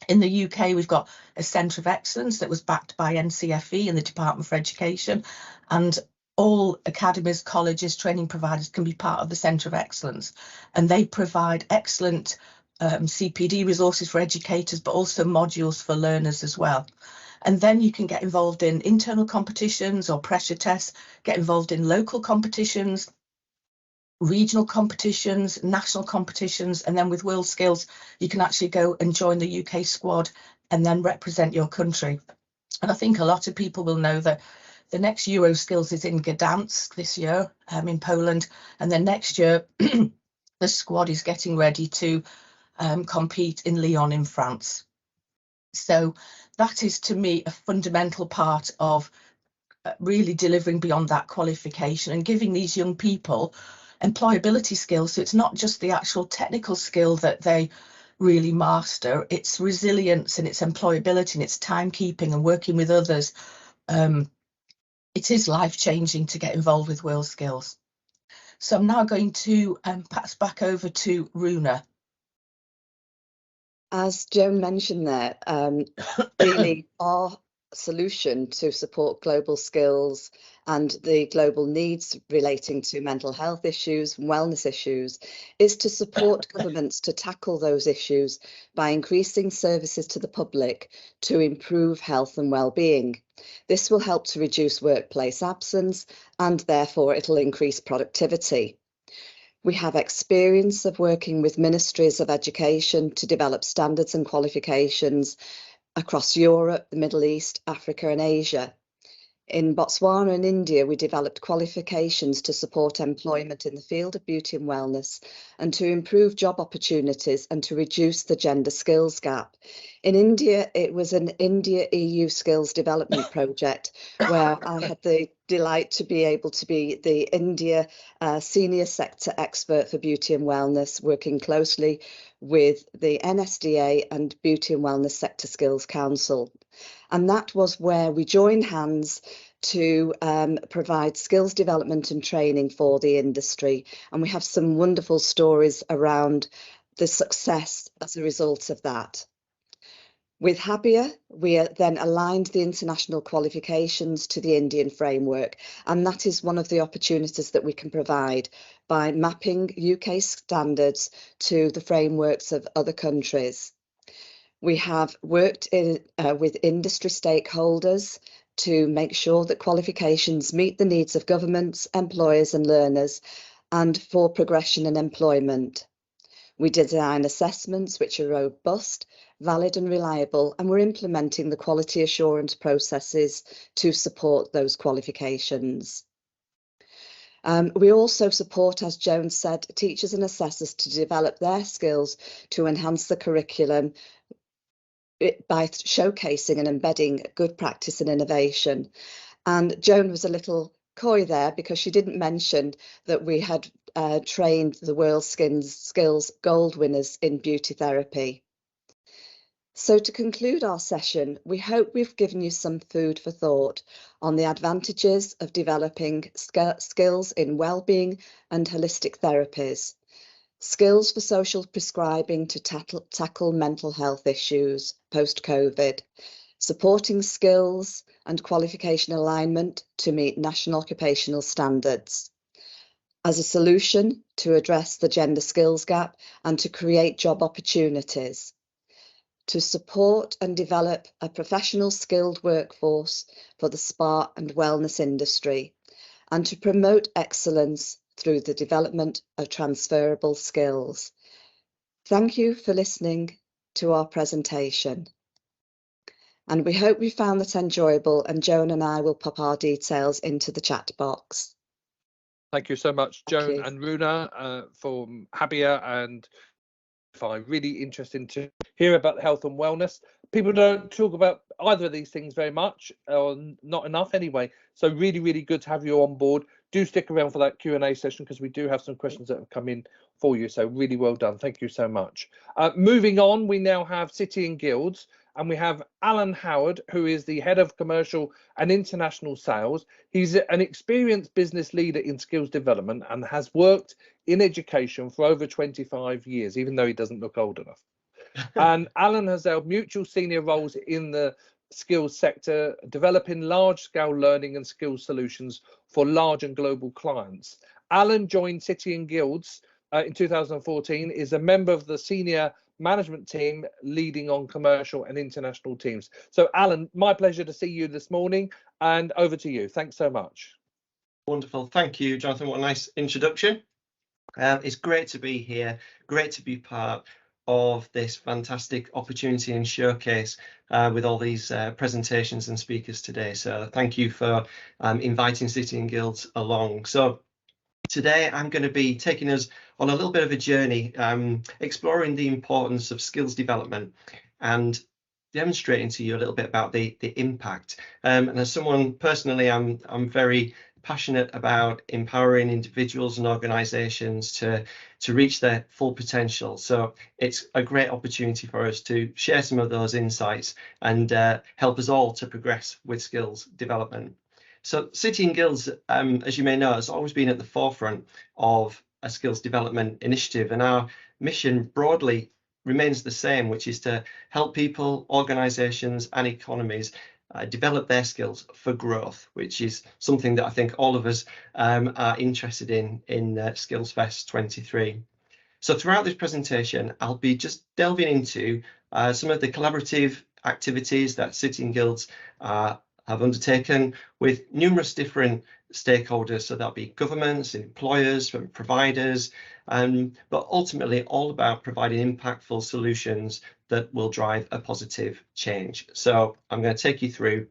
In the UK, we've got a Centre of Excellence that was backed by NCFE and the Department for Education, and all academies, colleges, training providers can be part of the Centre of Excellence, and they provide excellent CPD resources for educators, but also modules for learners as well. And then you can get involved in internal competitions or pressure tests, get involved in local competitions, regional competitions, national competitions, and then with World Skills, you can actually go and join the UK squad and then represent your country. And I think a lot of people will know that the next Euro Skills is in Gdansk this year, in Poland, and then next year the squad is getting ready to compete in Lyon in France. So that is, to me, a fundamental part of really delivering beyond that qualification and giving these young people employability skills. So it's not just the actual technical skill that they really master, it's resilience and it's employability and it's timekeeping and working with others. It is life-changing to get involved with World Skills. So I'm now going to pass back over to Runa. As Joan mentioned there, really our solution to support global skills and the global needs relating to mental health issues and wellness issues is to support governments to tackle those issues by increasing services to the public to improve health and well-being. This will help to reduce workplace absence and therefore it'll increase productivity. We have experience of working with ministries of education to develop standards and qualifications across Europe, the Middle East, Africa and Asia. In Botswana and India, we developed qualifications to support employment in the field of beauty and wellness and to improve job opportunities and to reduce the gender skills gap. In India, it was an India-EU skills development project where I had the delight to be able to be the India senior sector expert for beauty and wellness, working closely with the NSDA and Beauty and Wellness Sector Skills Council. And that was where we joined hands to provide skills development and training for the industry. And we have some wonderful stories around the success as a result of that. With Habia, we then aligned the international qualifications to the Indian framework, and that is one of the opportunities that we can provide by mapping UK standards to the frameworks of other countries. We have worked with industry stakeholders to make sure that qualifications meet the needs of governments, employers and learners, and for progression and employment. We design assessments which are robust, valid and reliable, and we're implementing the quality assurance processes to support those qualifications. We also support, as Joan said, teachers and assessors to develop their skills to enhance the curriculum by showcasing and embedding good practice and innovation. And Joan was a little coy there because she didn't mention that we had trained the World Skills Gold winners in beauty therapy. So to conclude our session, we hope we've given you some food for thought on the advantages of developing skills in wellbeing and holistic therapies, skills for social prescribing to tackle mental health issues post-COVID, supporting skills and qualification alignment to meet national occupational standards, as a solution to address the gender skills gap and to create job opportunities, to support and develop a professional skilled workforce for the spa and wellness industry, and to promote excellence through the development of transferable skills. Thank you for listening to our presentation. And we hope you found that enjoyable, and Joan and I will pop our details into the chat box. Thank you so much, Thank Joan you. and Runa from Habia and really interesting to hear about health and wellness. People don't talk about either of these things very much, or not enough anyway. So really good to have you on board. Do stick around for that Q&A session because we do have some questions that have come in for you. So really well done. Thank you so much. Moving on, we now have City and Guilds, and we have Alan Howard, who is the head of commercial and international sales. He's an experienced business leader in skills development and has worked in education for over 25 years, even though he doesn't look old enough. And Alan has held mutual senior roles in the skills sector, developing large-scale learning and skills solutions for large and global clients. Alan joined City and Guilds in 2014, is a member of the senior management team leading on commercial and international teams. So Alan, my pleasure to see you this morning, and over to you. Thanks so much. Wonderful. Thank you, Jonathan. What a nice introduction. It's great to be here, great to be part of this fantastic opportunity and showcase with all these presentations and speakers today. So thank you for inviting City and Guilds along. So today I'm going to be taking us on a little bit of a journey, exploring the importance of skills development and demonstrating to you a little bit about the impact. And as someone personally, I'm very passionate about empowering individuals and organisations to reach their full potential. So it's a great opportunity for us to share some of those insights and help us all to progress with skills development. So City and Guilds, as you may know, has always been at the forefront of a skills development initiative, and our mission broadly remains the same, which is to help people, organisations and economies develop their skills for growth, which is something that I think all of us are interested in SkillsFest 23. So throughout this presentation, I'll be just delving into some of the collaborative activities that City and Guilds have undertaken with numerous different stakeholders. So that'll be governments, employers, providers, but ultimately all about providing impactful solutions that will drive a positive change. So I'm going to take you through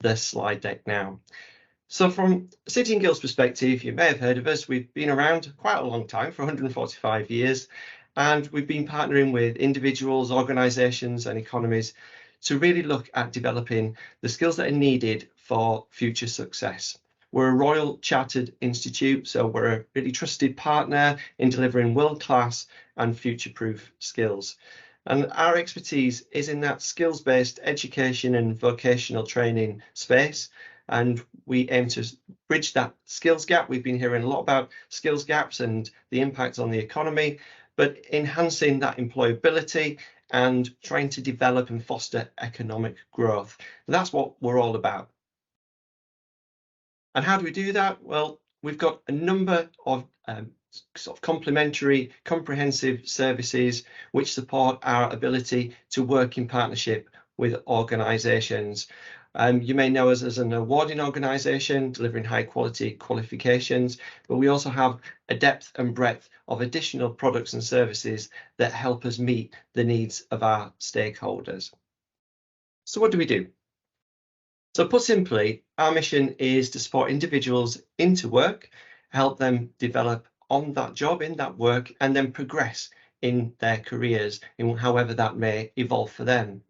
the slide deck now. So from City and Guilds perspective, you may have heard of us. We've been around quite a long time, for 145 years, and we've been partnering with individuals, organisations and economies to really look at developing the skills that are needed for future success. We're a Royal Chartered Institute, so we're a really trusted partner in delivering world-class and future-proof skills. And our expertise is in that skills-based education and vocational training space. And we aim to bridge that skills gap. We've been hearing a lot about skills gaps and the impact on the economy, but enhancing that employability and trying to develop and foster economic growth. That's what we're all about. And how do we do that? Well, we've got a number of sort of complementary, comprehensive services which support our ability to work in partnership with organisations. You may know us as an awarding organisation delivering high quality qualifications, but we also have a depth and breadth of additional products and services that help us meet the needs of our stakeholders. So what do we do? So put simply, our mission is to support individuals into work, help them develop on that job, in that work, and then progress in their careers, in however that may evolve for them.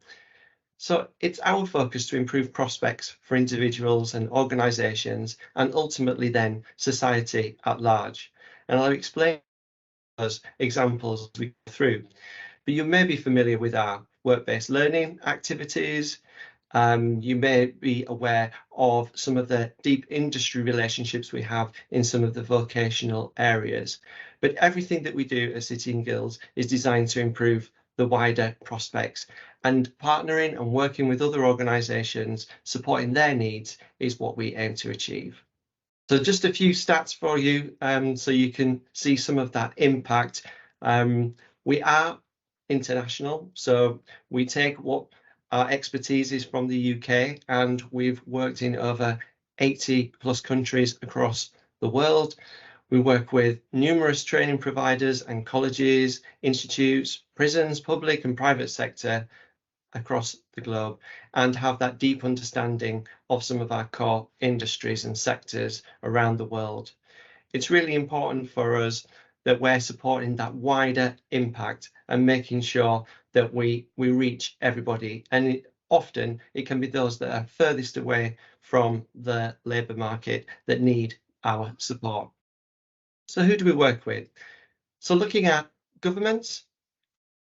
So it's our focus to improve prospects for individuals and organisations, and ultimately then society at large. And I'll explain those examples as we go through. But you may be familiar with our work-based learning activities. You may be aware of some of the deep industry relationships we have in some of the vocational areas. But everything that we do at City and Guilds is designed to improve the wider prospects, and partnering and working with other organisations, supporting their needs is what we aim to achieve. So just a few stats for you, so you can see some of that impact. We are international, so we take what our expertise is from the UK, and we've worked in over 80 plus countries across the world. We work with numerous training providers and colleges, institutes, prisons, public and private sector across the globe, and have that deep understanding of some of our core industries and sectors around the world. It's really important for us that we're supporting that wider impact and making sure that we reach everybody. And often it can be those that are furthest away from the labour market that need our support. So who do we work with? So looking at governments,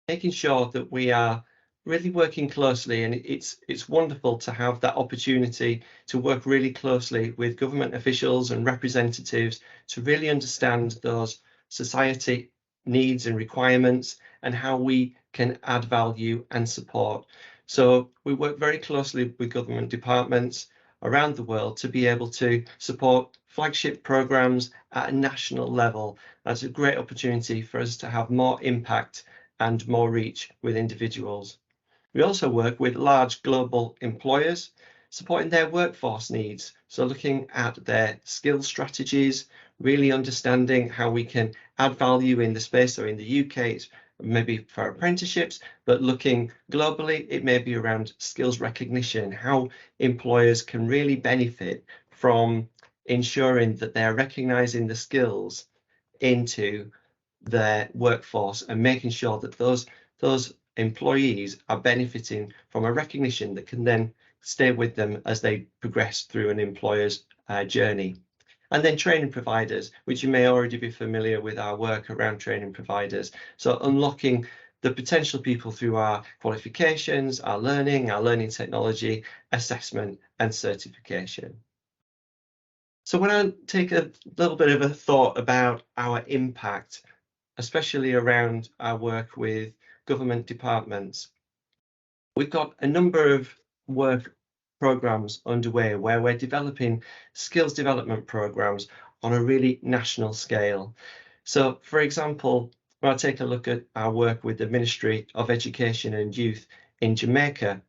making sure that we are really working closely, and it's wonderful to have that opportunity to work really closely with government officials and representatives to really understand those society needs and requirements and how we can add value and support. So we work very closely with government departments around the world to be able to support flagship programs at a national level. That's a great opportunity for us to have more impact and more reach with individuals. We also work with large global employers, supporting their workforce needs. So looking at their skills strategies, really understanding how we can add value in the space. So in the UK, it's maybe for apprenticeships, but looking globally, it may be around skills recognition, how employers can really benefit from ensuring that they're recognising the skills into their workforce and making sure that those employees are benefiting from a recognition that can then stay with them as they progress through an employer's journey. And then training providers, which you may already be familiar with our work around training providers. So unlocking the potential people through our qualifications, our learning technology, assessment and certification. So when I take a little bit of a thought about our impact, especially around our work with government departments, we've got a number of work programs underway where we're developing skills development programs on a really national scale. So for example, when I take a look at our work with the Ministry of Education and Youth in Jamaica,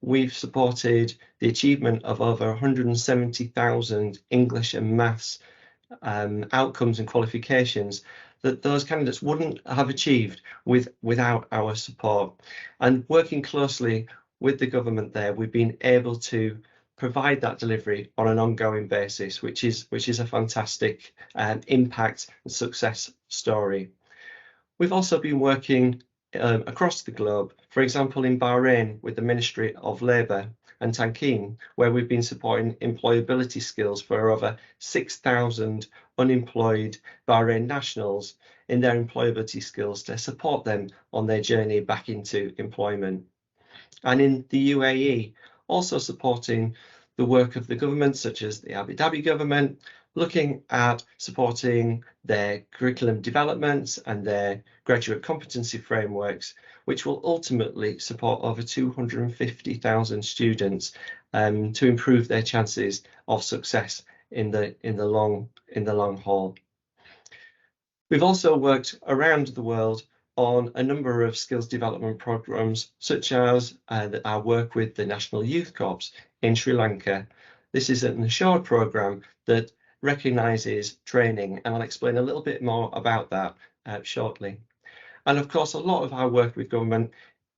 we've supported the achievement of over 170,000 English and maths outcomes and qualifications that those candidates wouldn't have achieved without our support. And working closely with the government there, we've been able to provide that delivery on an ongoing basis, which is a fantastic impact and success story. We've also been working across the globe, for example, in Bahrain with the Ministry of Labour and Tankeem, where we've been supporting employability skills for over 6,000 unemployed Bahrain nationals in their employability skills to support them on their journey back into employment. And in the UAE, also supporting the work of the government, such as the Abu Dhabi government, looking at supporting their curriculum developments and their graduate competency frameworks, which will ultimately support over 250,000 students to improve their chances of success in the long haul. We've also worked around the world on a number of skills development programs, such as our work with the National Youth Corps in Sri Lanka. This is an assured program that recognises training, and I'll explain a little bit more about that shortly. And of course, a lot of our work with government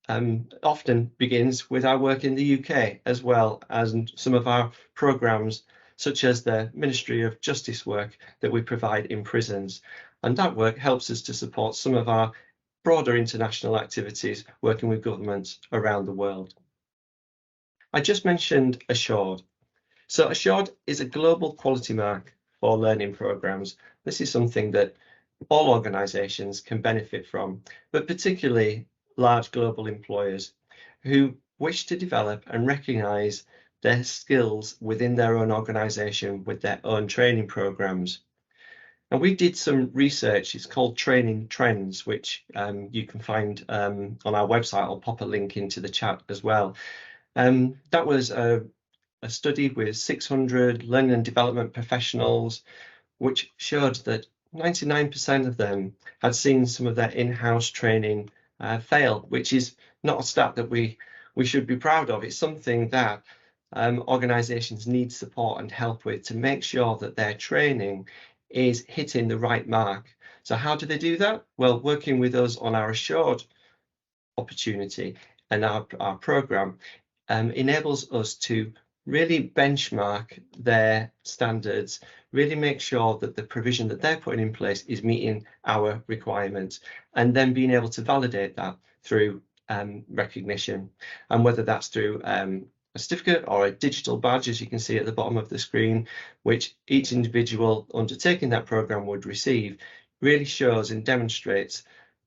often begins with our work in the UK, as well as some of our programs, such as the Ministry of Justice work that we provide in prisons. And that work helps us to support some of our broader international activities working with governments around the world. I just mentioned Assured. So Assured is a global quality mark for learning programs. This is something that all organisations can benefit from, but particularly large global employers who wish to develop and recognise their skills within their own organisation with their own training programs. And we did some research. It's called Training Trends, which you can find on our website. I'll pop a link into the chat as well. That was a study with 600 learning and development professionals, which showed that 99% of them had seen some of their in-house training fail, which is not a stat that we should be proud of. It's something that organisations need support and help with to make sure that their training is hitting the right mark. So how do they do that? Well, working with us on our assured opportunity and our programme enables us to really benchmark their standards, really make sure that the provision that they're putting in place is meeting our requirements, and then being able to validate that through recognition. And whether that's through a certificate or a digital badge, as you can see at the bottom of the screen, which each individual undertaking that programme would receive, really shows and demonstrates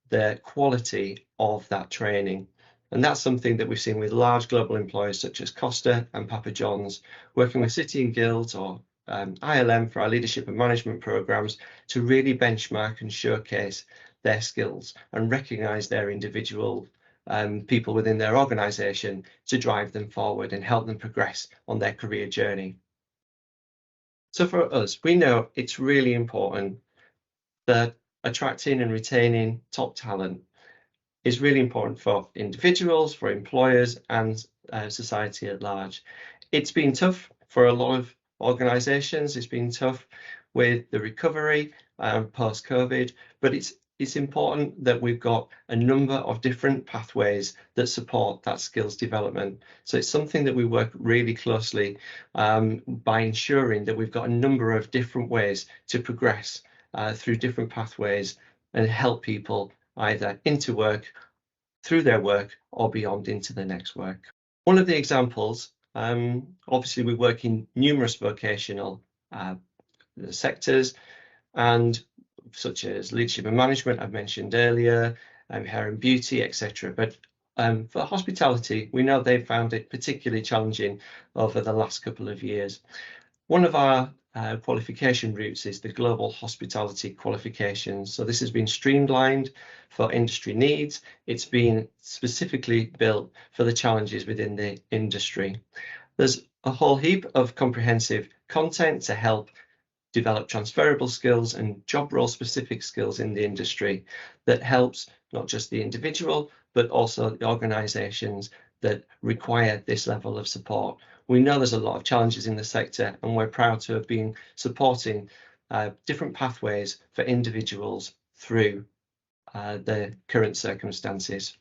the quality of that training. And that's something that we've seen with large global employers such as Costa and Papa John's, working with City and Guilds or ILM for our leadership and management programs to really benchmark and showcase their skills and recognise their individual people within their organisation to drive them forward and help them progress on their career journey. So for us, we know it's really important that attracting and retaining top talent is really important for individuals, for employers, and society at large. It's been tough for a lot of organisations. It's been tough with the recovery post-COVID, but it's important that we've got a number of different pathways that support that skills development. So it's something that we work really closely by ensuring that we've got a number of different ways to progress through different pathways and help people either into work, through their work, or beyond into the next work. One of the examples, obviously we work in numerous vocational sectors, and such as leadership and management, I've mentioned earlier, hair and beauty, etc. But for hospitality, we know they've found it particularly challenging over the last couple of years. One of our qualification routes is the Global Hospitality Qualifications. So this has been streamlined for industry needs. It's been specifically built for the challenges within the industry. There's a whole heap of comprehensive content to help develop transferable skills and job role specific skills in the industry that helps not just the individual, but also the organisations that require this level of support. We know there's a lot of challenges in the sector, and we're proud to have been supporting different pathways for individuals through the current circumstances.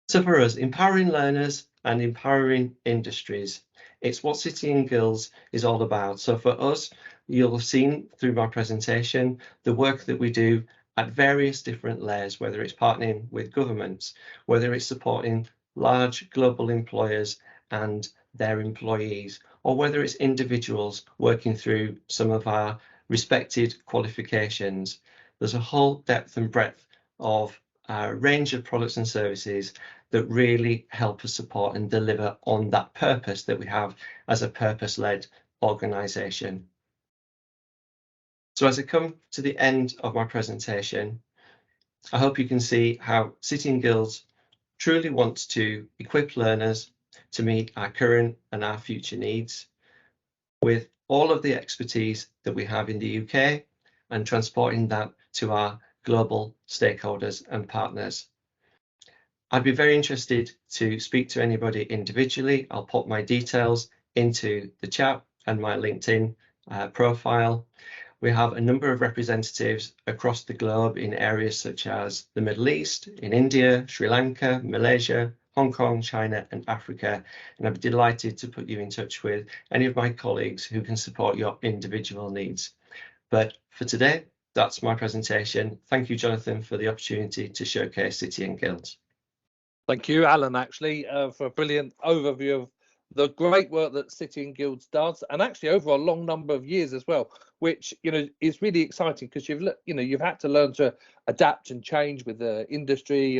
So for us, empowering learners and empowering industries, it's what City and Guilds is all about. So for us, you'll have seen through my presentation the work that we do at various different layers, whether it's partnering with governments, whether it's supporting large global employers and their employees, or whether it's individuals working through some of our respected qualifications. There's a whole depth and breadth of a range of products and services that really help us support and deliver on that purpose that we have as a purpose-led organisation. So as I come to the end of my presentation, I hope you can see how City and Guilds truly wants to equip learners to meet our current and our future needs with all of the expertise that we have in the UK and transporting that to our global stakeholders and partners. I'd be very interested to speak to anybody individually. I'll put my details into the chat and my LinkedIn profile. We have a number of representatives across the globe in areas such as the Middle East, in India, Sri Lanka, Malaysia, Hong Kong, China, and Africa. And I'd be delighted to put you in touch with any of my colleagues who can support your individual needs. But for today, that's my presentation. Thank you, Jonathan, for the opportunity to showcase City and Guilds. Thank you, Alan, actually, for a brilliant overview of the great work that City and Guilds does, and actually over a long number of years as well, which is really exciting because you've had to learn to adapt and change with the industry,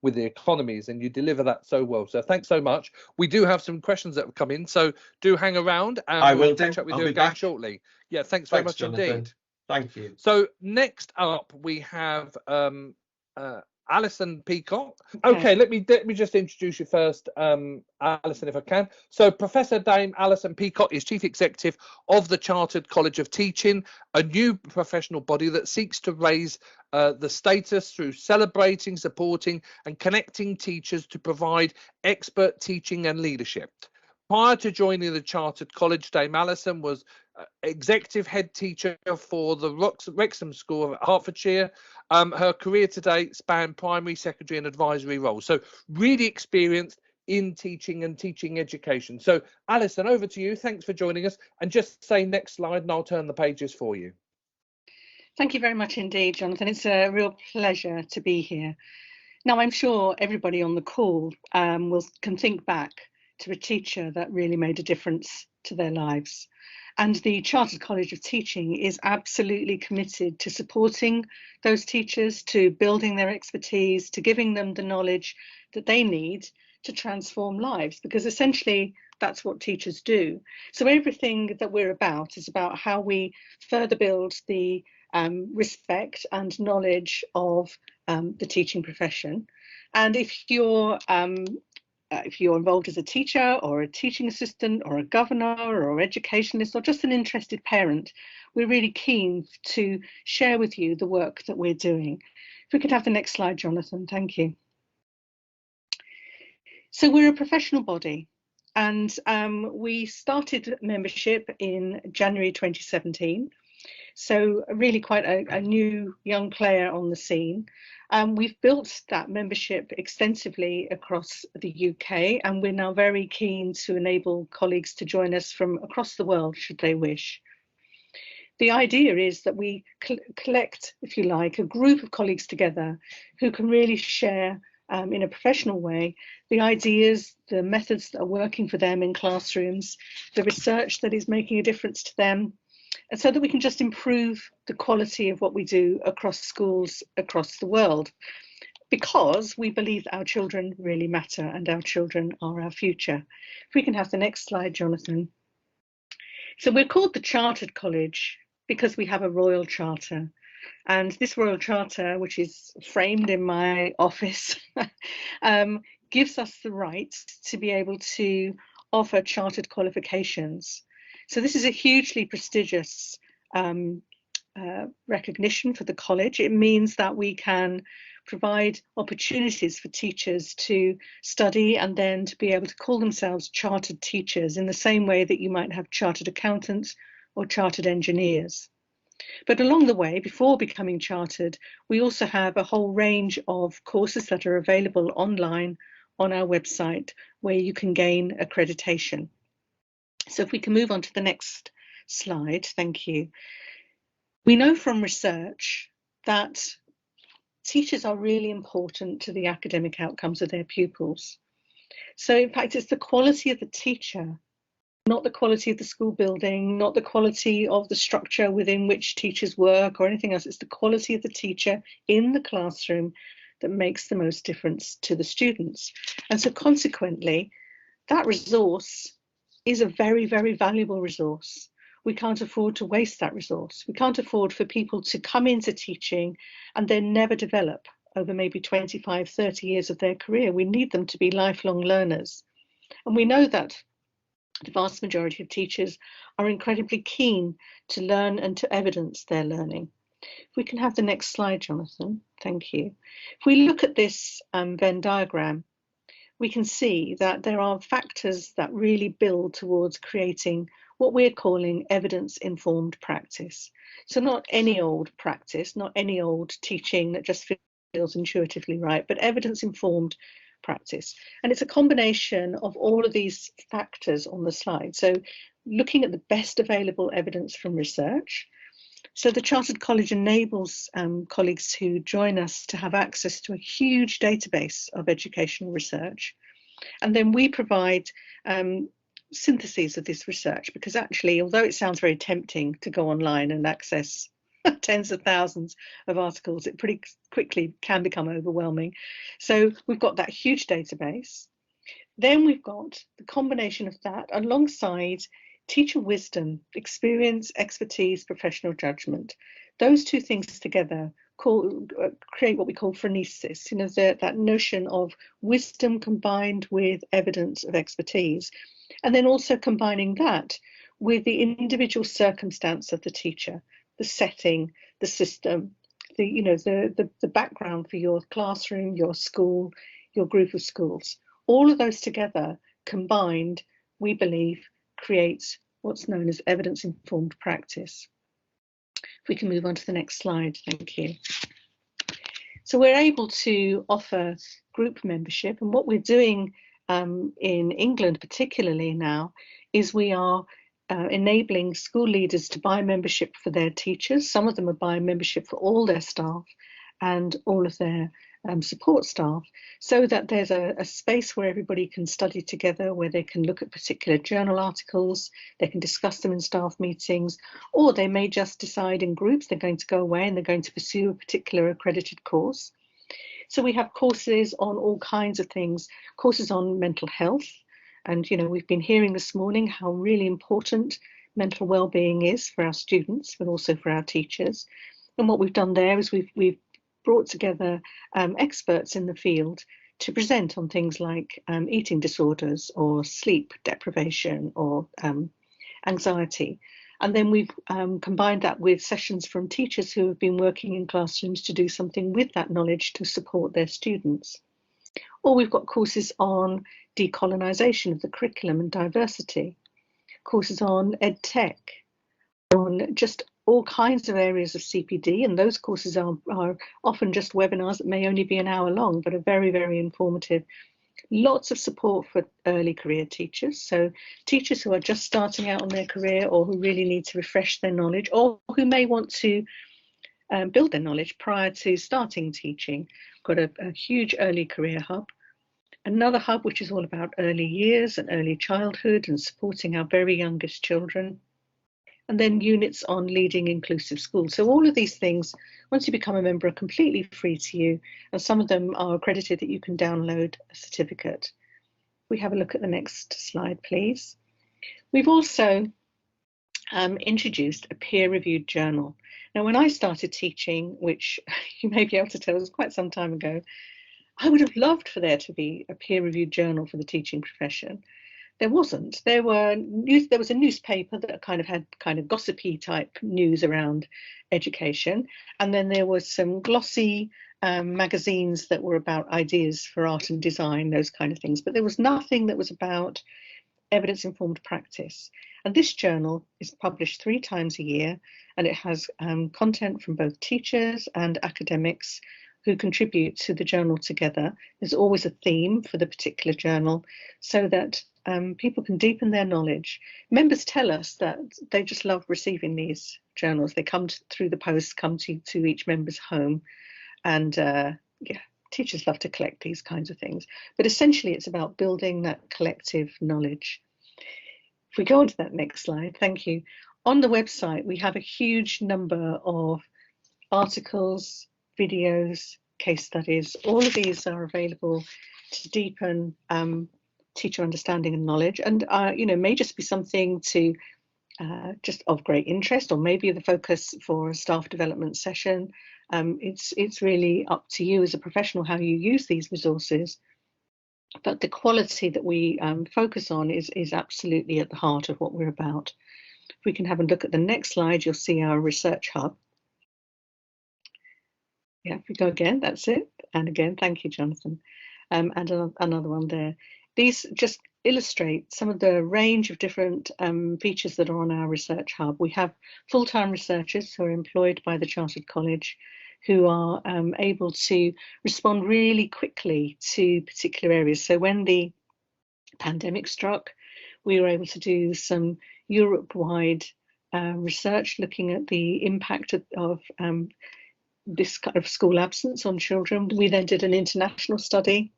with the economies, and you deliver that so well. So thanks so much. We do have some questions that have come in, so do hang around, and we'll catch up with you again shortly. Yeah, thanks very much, Jonathan. Indeed. Thank you. So next up we have Alison Peacock. Okay, let me just introduce you first, Alison, if I can. So Professor Dame Alison Peacock is Chief Executive of the Chartered College of Teaching, a new professional body that seeks to raise the status through celebrating, supporting and connecting teachers to provide expert teaching and leadership. Prior to joining the Chartered College, Dame Alison was executive head teacher for the Wrexham School of Hertfordshire. Her career to date spanned primary, secondary and advisory roles. So really experienced in teaching and teaching education. So Alison, over to you. Thanks for joining us. And just say next slide and I'll turn the pages for you. Thank you very much indeed, Jonathan. It's a real pleasure to be here. Now, I'm sure everybody on the call can think back to a teacher that really made a difference to their lives. And the Chartered College of Teaching is absolutely committed to supporting those teachers, to building their expertise, to giving them the knowledge that they need to transform lives, because essentially that's what teachers do. So everything that we're about is about how we further build the respect and knowledge of the teaching profession. And if you're involved as a teacher or a teaching assistant or a governor or educationalist or just an interested parent, we're really keen to share with you the work that we're doing. If we could have the next slide, Jonathan, thank you. So we're a professional body and we started membership in January 2017. So really quite a new young player on the scene. We've built that membership extensively across the UK, and we're now very keen to enable colleagues to join us from across the world, should they wish. The idea is that we collect, if you like, a group of colleagues together who can really share in a professional way the ideas, the methods that are working for them in classrooms, the research that is making a difference to them, and so that we can just improve the quality of what we do across schools across the world, because we believe that our children really matter and our children are our future. If we can have the next slide, Jonathan. So we're called the Chartered College because we have a royal charter. And this royal charter, which is framed in my office, gives us the right to be able to offer chartered qualifications. So this is a hugely prestigious recognition for the college. It means that we can provide opportunities for teachers to study and then to be able to call themselves chartered teachers in the same way that you might have chartered accountants or chartered engineers. But along the way, before becoming chartered, we also have a whole range of courses that are available online on our website where you can gain accreditation. So if we can move on to the next slide, thank you. We know from research that teachers are really important to the academic outcomes of their pupils. So in fact, it's the quality of the teacher, not the quality of the school building, not the quality of the structure within which teachers work or anything else. It's the quality of the teacher in the classroom that makes the most difference to the students. And so consequently, that resource is a very, very valuable resource. We can't afford to waste that resource. We can't afford for people to come into teaching and then never develop over maybe 25, 30 years of their career. We need them to be lifelong learners. And we know that the vast majority of teachers are incredibly keen to learn and to evidence their learning. If we can have the next slide, Jonathan, thank you. If we look at this Venn diagram, we can see that there are factors that really build towards creating what we're calling evidence-informed practice. So not any old practice, not any old teaching that just feels intuitively right, but evidence-informed practice. And it's a combination of all of these factors on the slide. So looking at the best available evidence from research. So the Chartered College enables colleagues who join us to have access to a huge database of educational research. And then we provide syntheses of this research, because actually, although it sounds very tempting to go online and access tens of thousands of articles, it pretty quickly can become overwhelming. So we've got that huge database. Then we've got the combination of that alongside teacher wisdom, experience, expertise, professional judgment. those two things together create what we call phronesis, that notion of wisdom combined with evidence of expertise, and then also combining that with the individual circumstance of the teacher, the setting, the system, the background for your classroom, your school, your group of schools. All of those together combined, we believe, creates what's known as evidence-informed practice. If we can move on to the next slide, thank you. So we're able to offer group membership, and what we're doing in England particularly now is we are enabling school leaders to buy membership for their teachers. Some of them are buying membership for all their staff and all of their support staff, so that there's a space where everybody can study together, where they can look at particular journal articles, they can discuss them in staff meetings, or they may just decide in groups they're going to go away and they're going to pursue a particular accredited course. So we have courses on all kinds of things, courses on mental health, and we've been hearing this morning how really important mental well-being is for our students, but also for our teachers. And what we've done there is we've brought together experts in the field to present on things like eating disorders or sleep deprivation or anxiety. And then we've combined that with sessions from teachers who have been working in classrooms to do something with that knowledge to support their students. Or we've got courses on decolonisation of the curriculum and diversity, courses on ed tech, on just all kinds of areas of CPD, and those courses are often just webinars that may only be an hour long, but are very, very informative. Lots of support for early career teachers, so teachers who are just starting out on their career or who really need to refresh their knowledge, or who may want to build their knowledge prior to starting teaching. Got a huge early career hub. Another hub which is all about early years and early childhood and supporting our very youngest children. And then units on leading inclusive schools. So all of these things, once you become a member, are completely free to you, and some of them are accredited that you can download a certificate. We have a look at the next slide, please. We've also introduced a peer-reviewed journal. Now, when I started teaching, which you may be able to tell was quite some time ago, I would have loved for there to be a peer-reviewed journal for the teaching profession. There wasn't. There was a newspaper that had gossipy type news around education, and then there was some glossy magazines that were about ideas for art and design, those kind of things. But there was nothing that was about evidence-informed practice. And this journal is published 3 times a year, and it has content from both teachers and academics who contribute to the journal together. There's always a theme for the particular journal, so that people can deepen their knowledge. Members tell us that they just love receiving these journals. They come through the post, come to each member's home, and teachers love to collect these kinds of things. But essentially it's about building that collective knowledge. If we go on to that next slide, thank you. On the website we have a huge number of articles, videos, case studies. All of these are available to deepen teacher understanding and knowledge, and may just be something to just of great interest, or maybe the focus for a staff development session. It's really up to you as a professional how you use these resources, but the quality that we focus on is absolutely at the heart of what we're about. If we can have a look at the next slide, you'll see our research hub. Yeah, if we go again, that's it. And again, thank you, Jonathan. And another one there. These just illustrate some of the range of different features that are on our research hub. We have full-time researchers who are employed by the Chartered College, who are able to respond really quickly to particular areas. So when the pandemic struck, we were able to do some Europe-wide research looking at the impact of this kind of school absence on children. We then did an international study,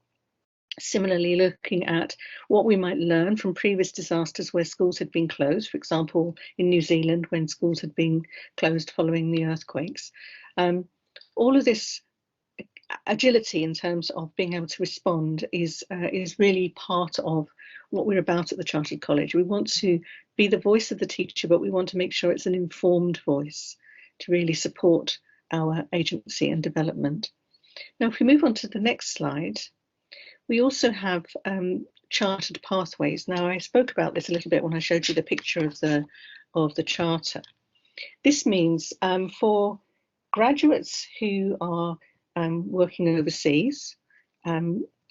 similarly looking at what we might learn from previous disasters where schools had been closed, for example, in New Zealand when schools had been closed following the earthquakes. All of this agility in terms of being able to respond is really part of what we're about at the Chartered College. We want to be the voice of the teacher, but we want to make sure it's an informed voice to really support our agency and development. Now, if we move on to the next slide, we also have chartered pathways. Now, I spoke about this a little bit when I showed you the picture of the charter. This means for graduates who are working overseas,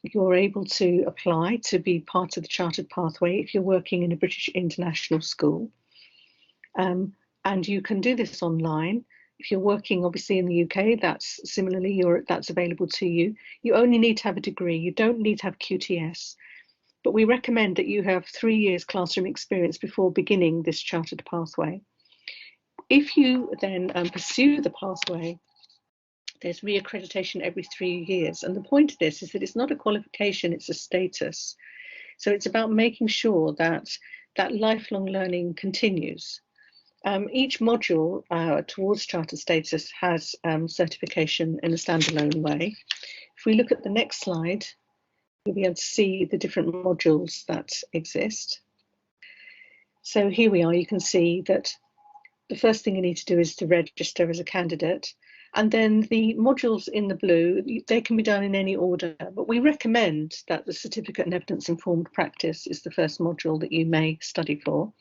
you're able to apply to be part of the chartered pathway if you're working in a British international school. And you can do this online. If you're working obviously in the UK, that's similarly, that's available to you. You only need to have a degree. You don't need to have QTS. But we recommend that you have 3 years classroom experience before beginning this chartered pathway. If you then pursue the pathway, there's reaccreditation every 3 years. And the point of this is that it's not a qualification, it's a status. So it's about making sure that that lifelong learning continues. Each module towards charter status has certification in a standalone way. If we look at the next slide, you'll be able to see the different modules that exist. So here we are, you can see that the first thing you need to do is to register as a candidate. And then the modules in the blue, they can be done in any order, but we recommend that the Certificate in Evidence Informed Practice is the first module that you may study for.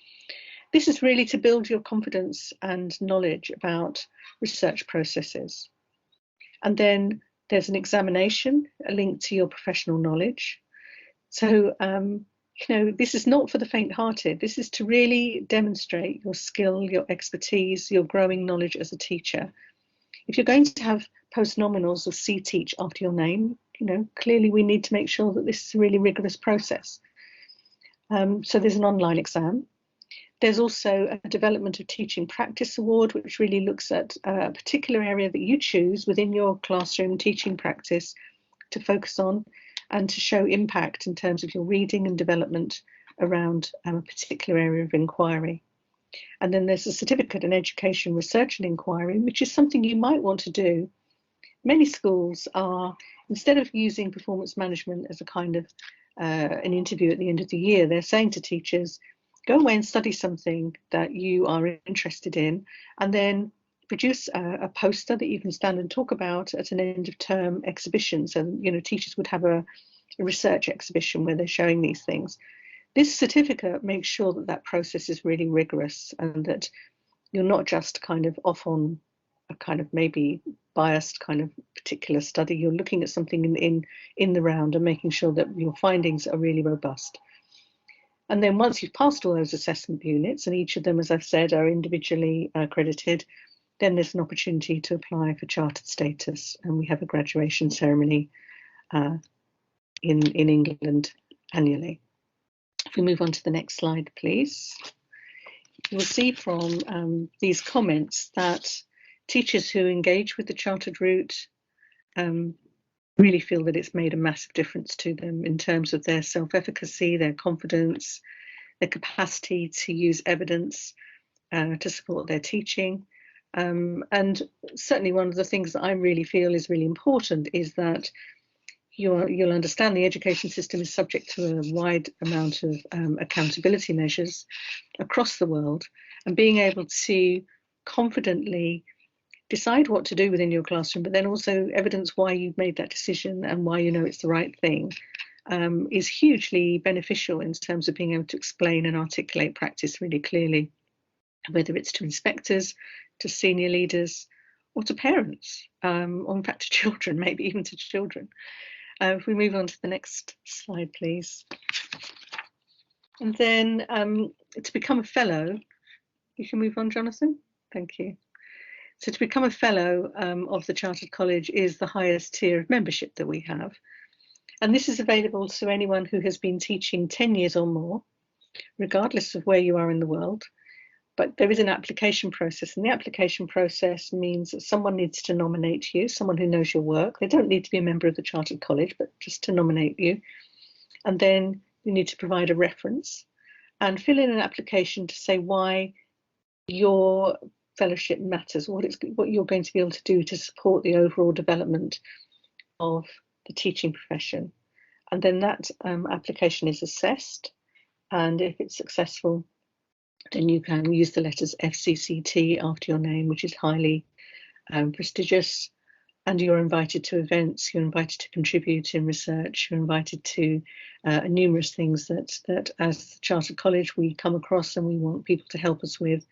This is really to build your confidence and knowledge about research processes. And then there's an examination, a link to your professional knowledge. So, this is not for the faint-hearted. This is to really demonstrate your skill, your expertise, your growing knowledge as a teacher. If you're going to have post-nominals or C-Teach after your name, clearly we need to make sure that this is a really rigorous process. So there's an online exam. There's also a Development of Teaching Practice Award, which really looks at a particular area that you choose within your classroom teaching practice to focus on and to show impact in terms of your reading and development around a particular area of inquiry. And then there's a Certificate in Education Research and Inquiry, which is something you might want to do. Many schools are, instead of using performance management as a kind of an interview at the end of the year, they're saying to teachers, go away and study something that you are interested in, and then produce a poster that you can stand and talk about at an end of term exhibition. So, teachers would have a research exhibition where they're showing these things. This certificate makes sure that that process is really rigorous and that you're not just kind of off on a kind of maybe biased kind of particular study. You're looking at something in the round and making sure that your findings are really robust. And then once you've passed all those assessment units, and each of them, as I've said, are individually accredited, then there's an opportunity to apply for chartered status. And we have a graduation ceremony in England annually. If we move on to the next slide, please. You'll see from these comments that teachers who engage with the chartered route really feel that it's made a massive difference to them in terms of their self-efficacy, their confidence, their capacity to use evidence to support their teaching. And certainly one of the things that I really feel is really important is that you'll understand the education system is subject to a wide amount of accountability measures across the world, and being able to confidently decide what to do within your classroom, but then also evidence why you've made that decision and why you know it's the right thing, is hugely beneficial in terms of being able to explain and articulate practice really clearly, whether it's to inspectors, to senior leaders, or to parents, or in fact to children, maybe even to children. If we move on to the next slide, please. And then to become a fellow, you can move on, Jonathan. Thank you. So to become a fellow of the Chartered College is the highest tier of membership that we have. And this is available to anyone who has been teaching 10 years or more, regardless of where you are in the world. But there is an application process, and the application process means that someone needs to nominate you, someone who knows your work. They don't need to be a member of the Chartered College, but just to nominate you. And then you need to provide a reference and fill in an application to say why your fellowship matters, what you're going to be able to do to support the overall development of the teaching profession. And then that application is assessed, and if it's successful, then you can use the letters FCCT after your name, which is highly prestigious. And you're invited to events, you're invited to contribute in research, you're invited to numerous things that as the Chartered College we come across and we want people to help us with,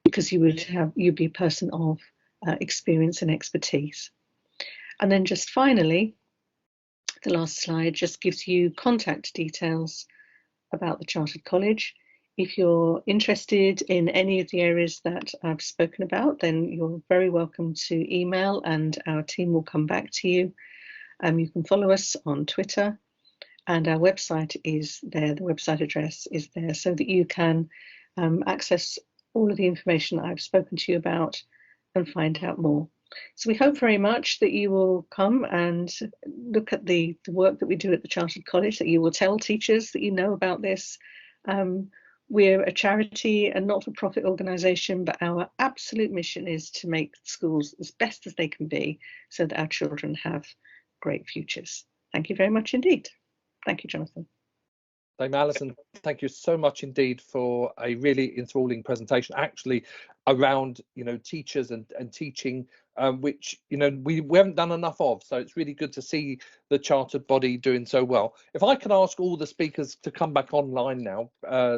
because you'd be a person of experience and expertise. And then just finally, the last slide just gives you contact details about the Chartered College. If you're interested in any of the areas that I've spoken about, then you're very welcome to email and our team will come back to you. You can follow us on Twitter and our website is there. The website address is there so that you can access all of the information that I've spoken to you about and find out more. So we hope very much that you will come and look at the work that we do at the Chartered College, that you will tell teachers that you know about this. We're a charity and not-for-profit organisation, but our absolute mission is to make schools as best as they can be so that our children have great futures. Thank you very much indeed. Thank you, Jonathan. Dame Alison, thank you so much indeed for a really enthralling presentation, actually around, teachers and teaching, which, we haven't done enough of. So it's really good to see the chartered body doing so well. If I can ask all the speakers to come back online now,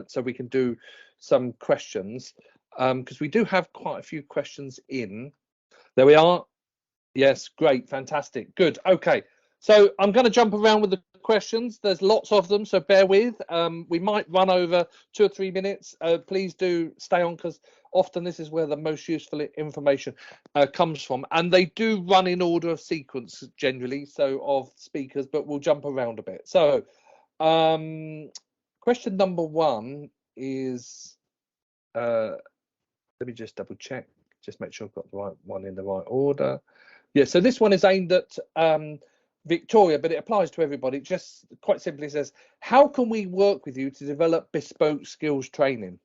so we can do some questions, because we do have quite a few questions in. There we are. Yes, great, fantastic, good. Okay, so I'm going to jump around with the questions. There's lots of them, so bear with. We might run over 2 or 3 minutes. Please do stay on, because often this is where the most useful information comes from, and they do run in order of sequence generally, so of speakers, but we'll jump around a bit. So question number 1 is, let me just double check, just make sure I've got the right one in the right order. Yeah, so this one is aimed at Victoria, but it applies to everybody. It just quite simply says, how can we work with you to develop bespoke skills training?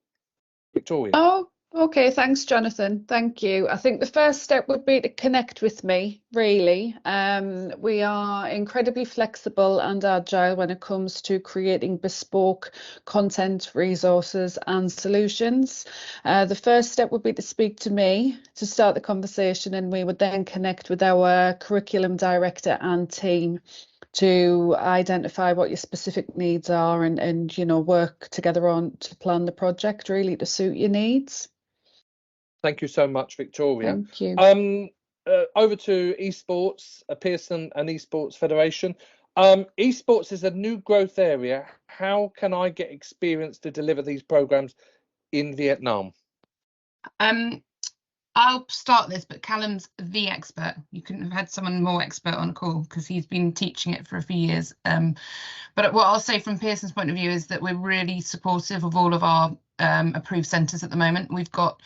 Victoria. Oh, okay. Thanks, Jonathan. Thank you. I think the first step would be to connect with me, really. We are incredibly flexible and agile when it comes to creating bespoke content, resources and solutions. The first step would be to speak to me to start the conversation, and we would then connect with our curriculum director and team to identify what your specific needs are and work together on to plan the project really to suit your needs. Thank you so much, Victoria. Thank you. Over to Esports, Pearson and Esports Federation. Esports is a new growth area. How can I get experience to deliver these programs in Vietnam? I'll start this, but Callum's the expert. You couldn't have had someone more expert on a call because he's been teaching it for a few years. But what I'll say from Pearson's point of view is that we're really supportive of all of our approved centres at the moment. We've got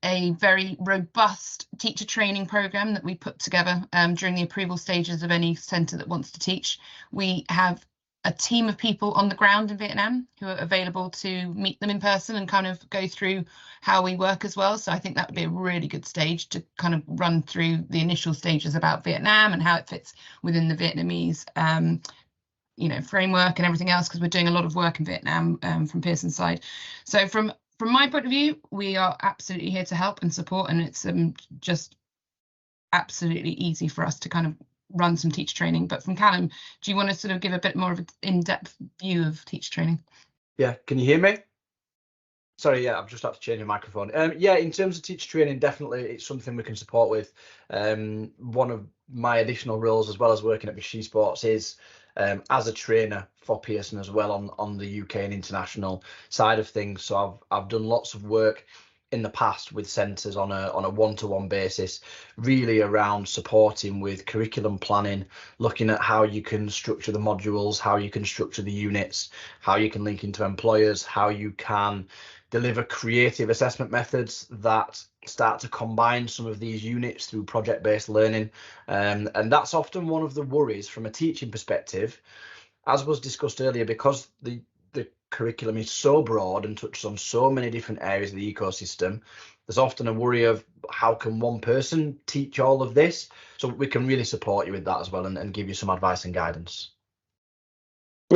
a very robust teacher training programme that we put together during the approval stages of any centre that wants to teach. We have a team of people on the ground in Vietnam who are available to meet them in person and kind of go through how we work as well. So I think that would be a really good stage to kind of run through the initial stages about Vietnam and how it fits within the Vietnamese framework and everything else, because we're doing a lot of work in Vietnam from Pearson's side. So from my point of view, we are absolutely here to help and support, and it's just absolutely easy for us to kind of run some teacher training. But from Callum, do you want to sort of give a bit more of an in-depth view of teacher training? Yeah, can you hear me? Sorry, yeah, I've just had to change the microphone. Yeah, in terms of teacher training, definitely it's something we can support with. One of my additional roles, as well as working at Esports, is as a trainer for Pearson as well on the UK and international side of things. So I've done lots of work in the past with centres on a one-to-one basis, really around supporting with curriculum planning, looking at how you can structure the modules, how you can structure the units, how you can link into employers, how you can deliver creative assessment methods that start to combine some of these units through project-based learning. And that's often one of the worries from a teaching perspective, as was discussed earlier, because the curriculum is so broad and touches on so many different areas of the ecosystem. There's often a worry of how can one person teach all of this? So we can really support you with that as well and give you some advice and guidance.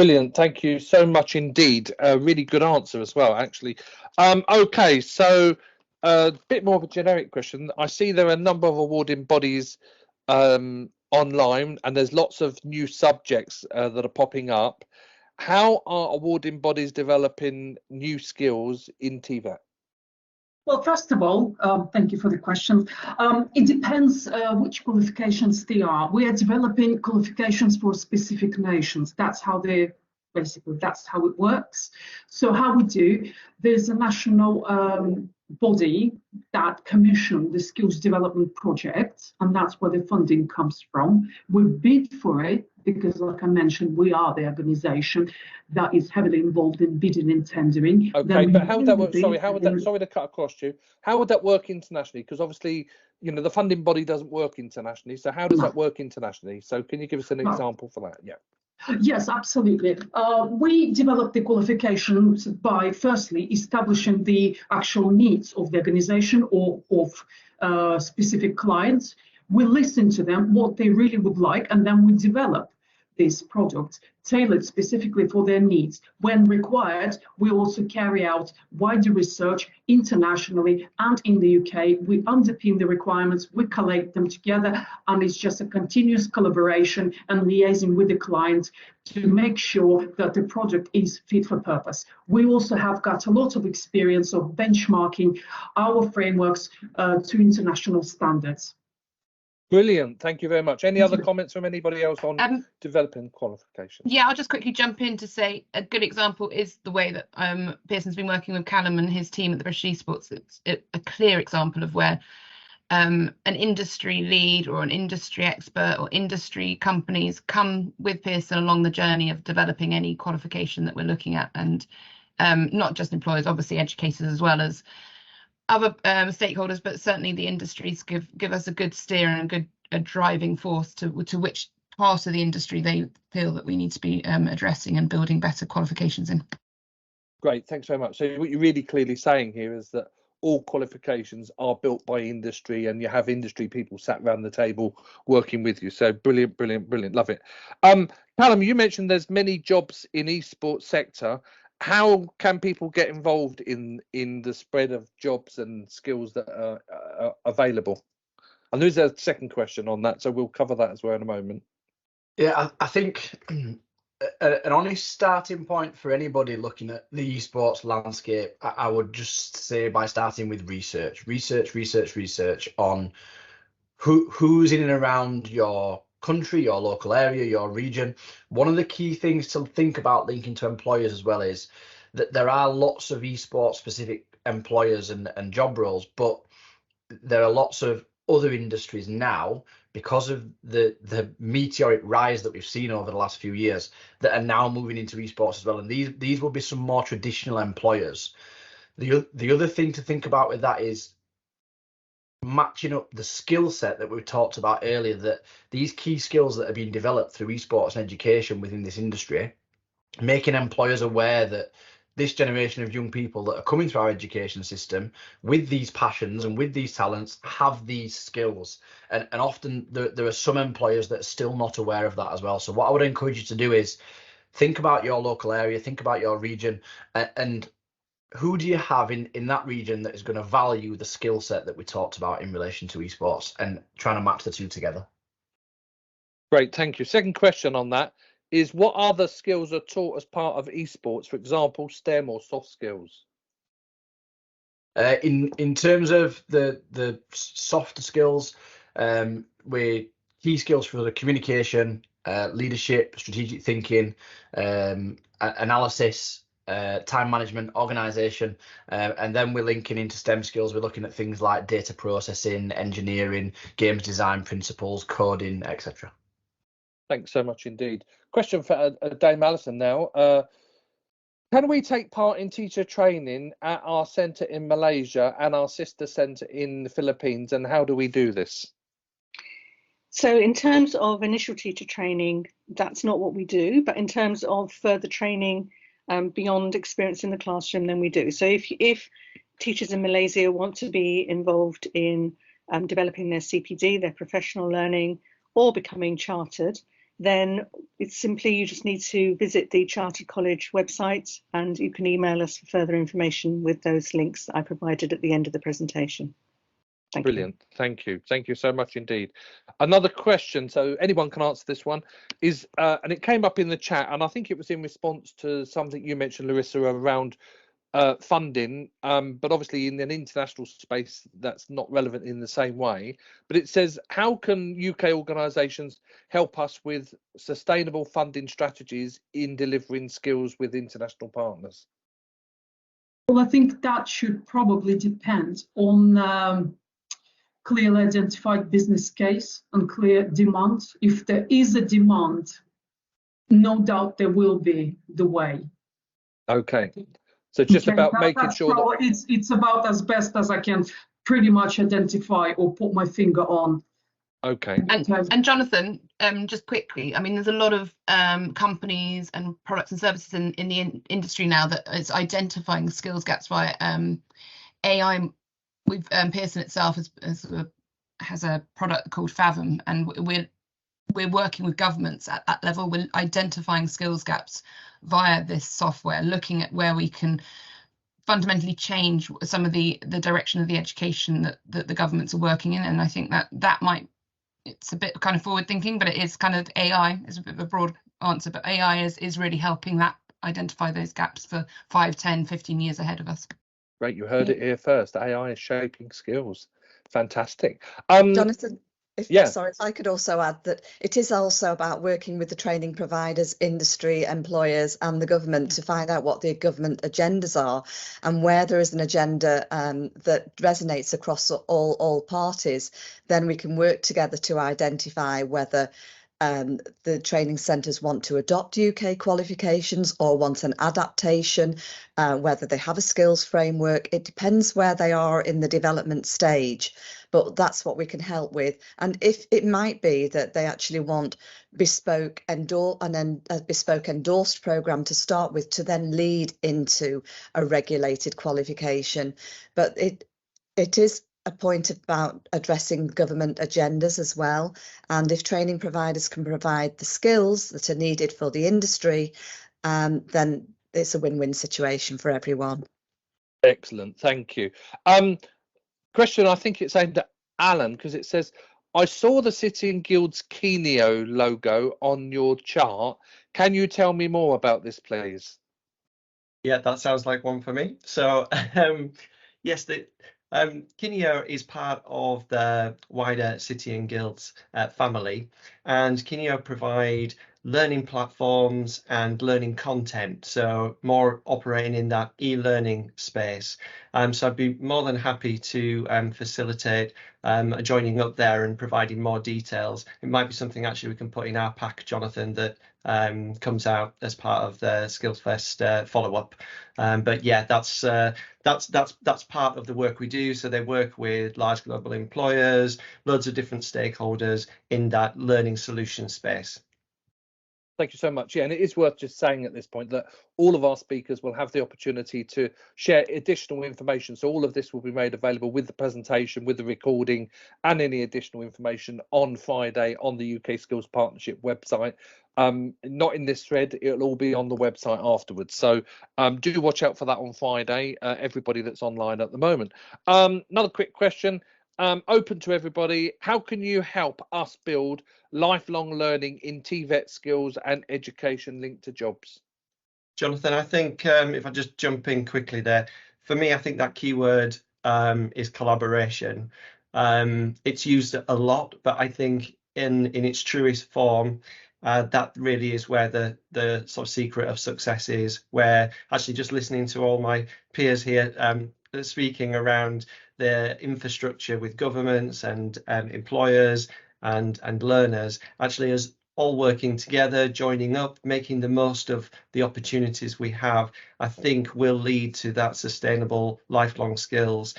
Brilliant. Thank you so much indeed. A really good answer as well, actually. Okay, so a bit more of a generic question. I see there are a number of awarding bodies online, and there's lots of new subjects that are popping up. How are awarding bodies developing new skills in TVET? Well, first of all, thank you for the question. It depends which qualifications they are. We are developing qualifications for specific nations. That's how it works. So how we do, there's a national body that commissioned the skills development project, and that's where the funding comes from. We bid for it because, like I mentioned, we are the organisation that is heavily involved in bidding and tendering. Okay, but how would that work? Sorry, sorry to cut across you. How would that work internationally? Because obviously, you know, the funding body doesn't work internationally. So how does that work internationally? So can you give us an example for that? Yeah. Yes, absolutely. We developed the qualifications by firstly establishing the actual needs of the organization or of specific clients. We listen to them, what they really would like, and then we develop this product tailored specifically for their needs. When required, we also carry out wider research internationally and in the UK. We underpin the requirements, we collate them together, and it's just a continuous collaboration and liaising with the client to make sure that the product is fit for purpose. We also have got a lot of experience of benchmarking our frameworks to international standards. Brilliant. Thank you very much. Any other comments from anybody else on developing qualifications? Yeah, I'll just quickly jump in to say a good example is the way that Pearson's been working with Callum and his team at the British Esports. It's a clear example of where an industry lead or an industry expert or industry companies come with Pearson along the journey of developing any qualification that we're looking at, and not just employers, obviously educators as well as other stakeholders, but certainly the industries give us a good steer and a driving force to which part of the industry they feel that we need to be addressing and building better qualifications in. Great, thanks very much. So what you're really clearly saying here is that all qualifications are built by industry, and you have industry people sat around the table working with you. So brilliant, brilliant, brilliant. Love it. Callum, you mentioned there's many jobs in esports sector. How can people get involved in the spread of jobs and skills that are available? And there's a second question on that, so we'll cover that as well in a moment. Yeah, I think an honest starting point for anybody looking at the esports landscape, I would just say by starting with research on who's in and around your country, your local area, your region. One of the key things to think about linking to employers as well is that there are lots of esports specific employers and job roles, but there are lots of other industries now, because of the meteoric rise that we've seen over the last few years, that are now moving into esports as well, and these will be some more traditional employers. The other thing to think about with that is matching up the skill set that we talked about earlier, that these key skills that are being developed through esports and education within this industry, making employers aware that this generation of young people that are coming through our education system with these passions and with these talents have these skills, and often there are some employers that are still not aware of that as well. So what I would encourage you to do is think about your local area, think about your region, and who do you have in that region that is going to value the skill set that we talked about in relation to esports, and trying to match the two together. Great, thank you. Second question on that is, what other skills are taught as part of esports, for example, STEM or soft skills? In terms of the softer skills, we're key skills for the communication, leadership, strategic thinking, analysis, time management, organization, and then we're linking into STEM skills. We're looking at things like data processing, engineering, games design principles, coding, etc. Thanks so much indeed. Question for Dame Alison now. Can we take part in teacher training at our centre in Malaysia and our sister centre in the Philippines, and how do we do this? So in terms of initial teacher training, that's not what we do, but in terms of further training beyond experience in the classroom, then we do. So if teachers in Malaysia want to be involved in developing their CPD, their professional learning, or becoming chartered, then it's simply you just need to visit the Chartered College website, and you can email us for further information with those links that I provided at the end of the presentation. Thank Brilliant. Thank you. Thank you so much indeed. Another question, so anyone can answer this one, is, and it came up in the chat, and I think it was in response to something you mentioned, Larissa, around funding, but obviously in an international space that's not relevant in the same way. But it says, how can UK organisations help us with sustainable funding strategies in delivering skills with international partners? Well, I think that should probably depend on clearly identified business case and clear demand. If there is a demand, no doubt there will be the way. Okay, so just about making sure that it's about as best as I can pretty much identify or put my finger on. Okay. And Jonathan, just quickly, I mean, there's a lot of companies and products and services in the industry now that is identifying skills gaps via AI. We've Pearson itself has a product called Fathom, and we're working with governments at that level. We're identifying skills gaps via this software, looking at where we can fundamentally change some of the direction of the education that the governments are working in. And I think that might, it's a bit kind of forward thinking, but it is kind of AI is a bit of a broad answer, but AI is really helping that identify those gaps for 5, 10, 15 years ahead of us. Great, you heard it here first. AI is shaping skills. Fantastic. Jonathan, if I could also add that it is also about working with the training providers, industry, employers and the government to find out what the government agendas are, and where there is an agenda that resonates across all parties, then we can work together to identify whether the training centres want to adopt UK qualifications or want an adaptation, whether they have a skills framework. It depends where they are in the development stage, but that's what we can help with. And if it might be that they actually want bespoke endorsed programme to start with, to then lead into a regulated qualification. But it is a point about addressing government agendas as well, and if training providers can provide the skills that are needed for the industry, then it's a win-win situation for everyone. Excellent, thank you. Question, I think it's aimed at Alan, because it says, I saw the City and Guilds Kenio logo on your chart. Can you tell me more about this, please? Yeah, that sounds like one for me. So yes, Kenio is part of the wider City and Guilds family, and Kenio provide learning platforms and learning content, so more operating in that e-learning space. So I'd be more than happy to facilitate joining up there and providing more details. It might be something actually we can put in our pack, Jonathan, that comes out as part of the SkillsFest follow-up. But yeah, that's part of the work we do. So they work with large global employers, loads of different stakeholders in that learning solution space. Thank you so much. Yeah, and it is worth just saying at this point that all of our speakers will have the opportunity to share additional information. So all of this will be made available with the presentation, with the recording, and any additional information on Friday on the UK Skills Partnership website. Not in this thread, it'll all be on the website afterwards. So do watch out for that on Friday, everybody that's online at the moment. Another quick question. Open to everybody. How can you help us build lifelong learning in TVET skills and education linked to jobs? Jonathan, I think if I just jump in quickly there, for me, I think that keyword is collaboration. It's used a lot, but I think in its truest form, that really is where the sort of secret of success is, where actually just listening to all my peers here speaking around the infrastructure with governments and employers and learners, actually as all working together, joining up, making the most of the opportunities we have, I think will lead to that sustainable lifelong skills.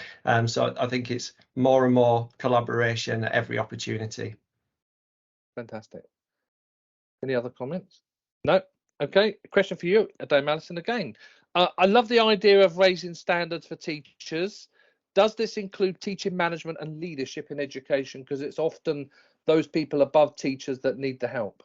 So I think it's more and more collaboration at every opportunity. Fantastic. Any other comments? No? Okay, question for you, Dame Alison again. I love the idea of raising standards for teachers. Does this include teaching management and leadership in education? Because it's often those people above teachers that need the help.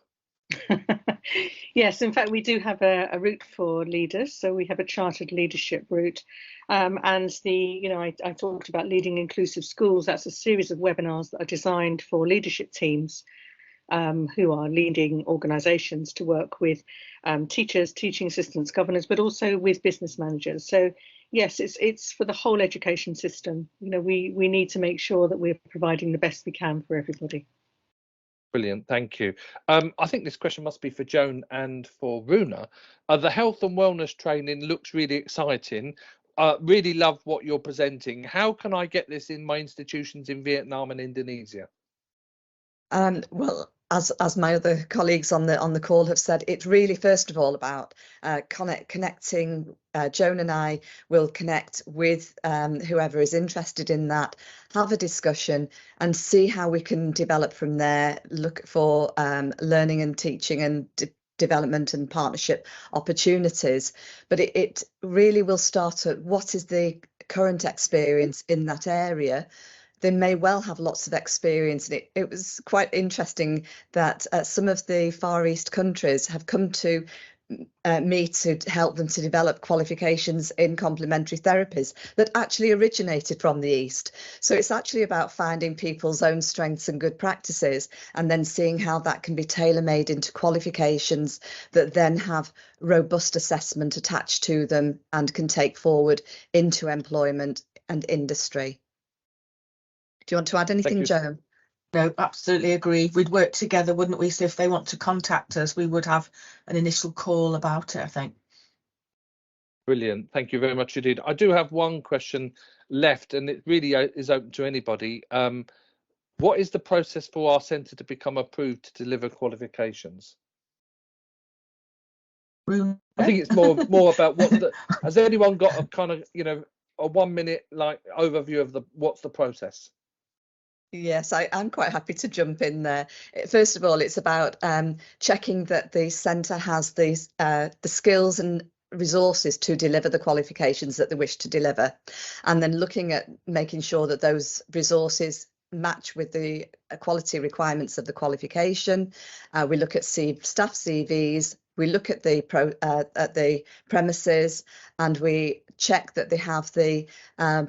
Yes, in fact, we do have a route for leaders. So we have a chartered leadership route. And I talked about leading inclusive schools. That's a series of webinars that are designed for leadership teams who are leading organisations to work with teachers, teaching assistants, governors, but also with business managers. So yes, it's for the whole education system. We need to make sure that we're providing the best we can for everybody. Brilliant, thank you. I think this question must be for Joan and for Runa. The health and wellness training looks really exciting. Really love what you're presenting. How can I get this in my institutions in Vietnam and Indonesia? Well, as my other colleagues on the call have said, it's really first of all about connecting. Joan and I will connect with whoever is interested in that, have a discussion and see how we can develop from there, look for learning and teaching and development and partnership opportunities. But it really will start at what is the current experience in that area. They may well have lots of experience. And it was quite interesting that some of the Far East countries have come to me to help them to develop qualifications in complementary therapies that actually originated from the East. So it's actually about finding people's own strengths and good practices and then seeing how that can be tailor-made into qualifications that then have robust assessment attached to them and can take forward into employment and industry. Do you want to add anything, Joan? No, absolutely agree. We'd work together, wouldn't we? So if they want to contact us, we would have an initial call about it, I think. Brilliant. Thank you very much indeed. I do have one question left, and it really is open to anybody. What is the process for our centre to become approved to deliver qualifications? I think it's more about has anyone got a kind of, a 1 minute like overview of what's the process? Yes, I'm quite happy to jump in there. First of all, it's about checking that the centre has the skills and resources to deliver the qualifications that they wish to deliver, and then looking at making sure that those resources match with the quality requirements of the qualification. We look at staff CVs. We look at the premises, and we check that they have the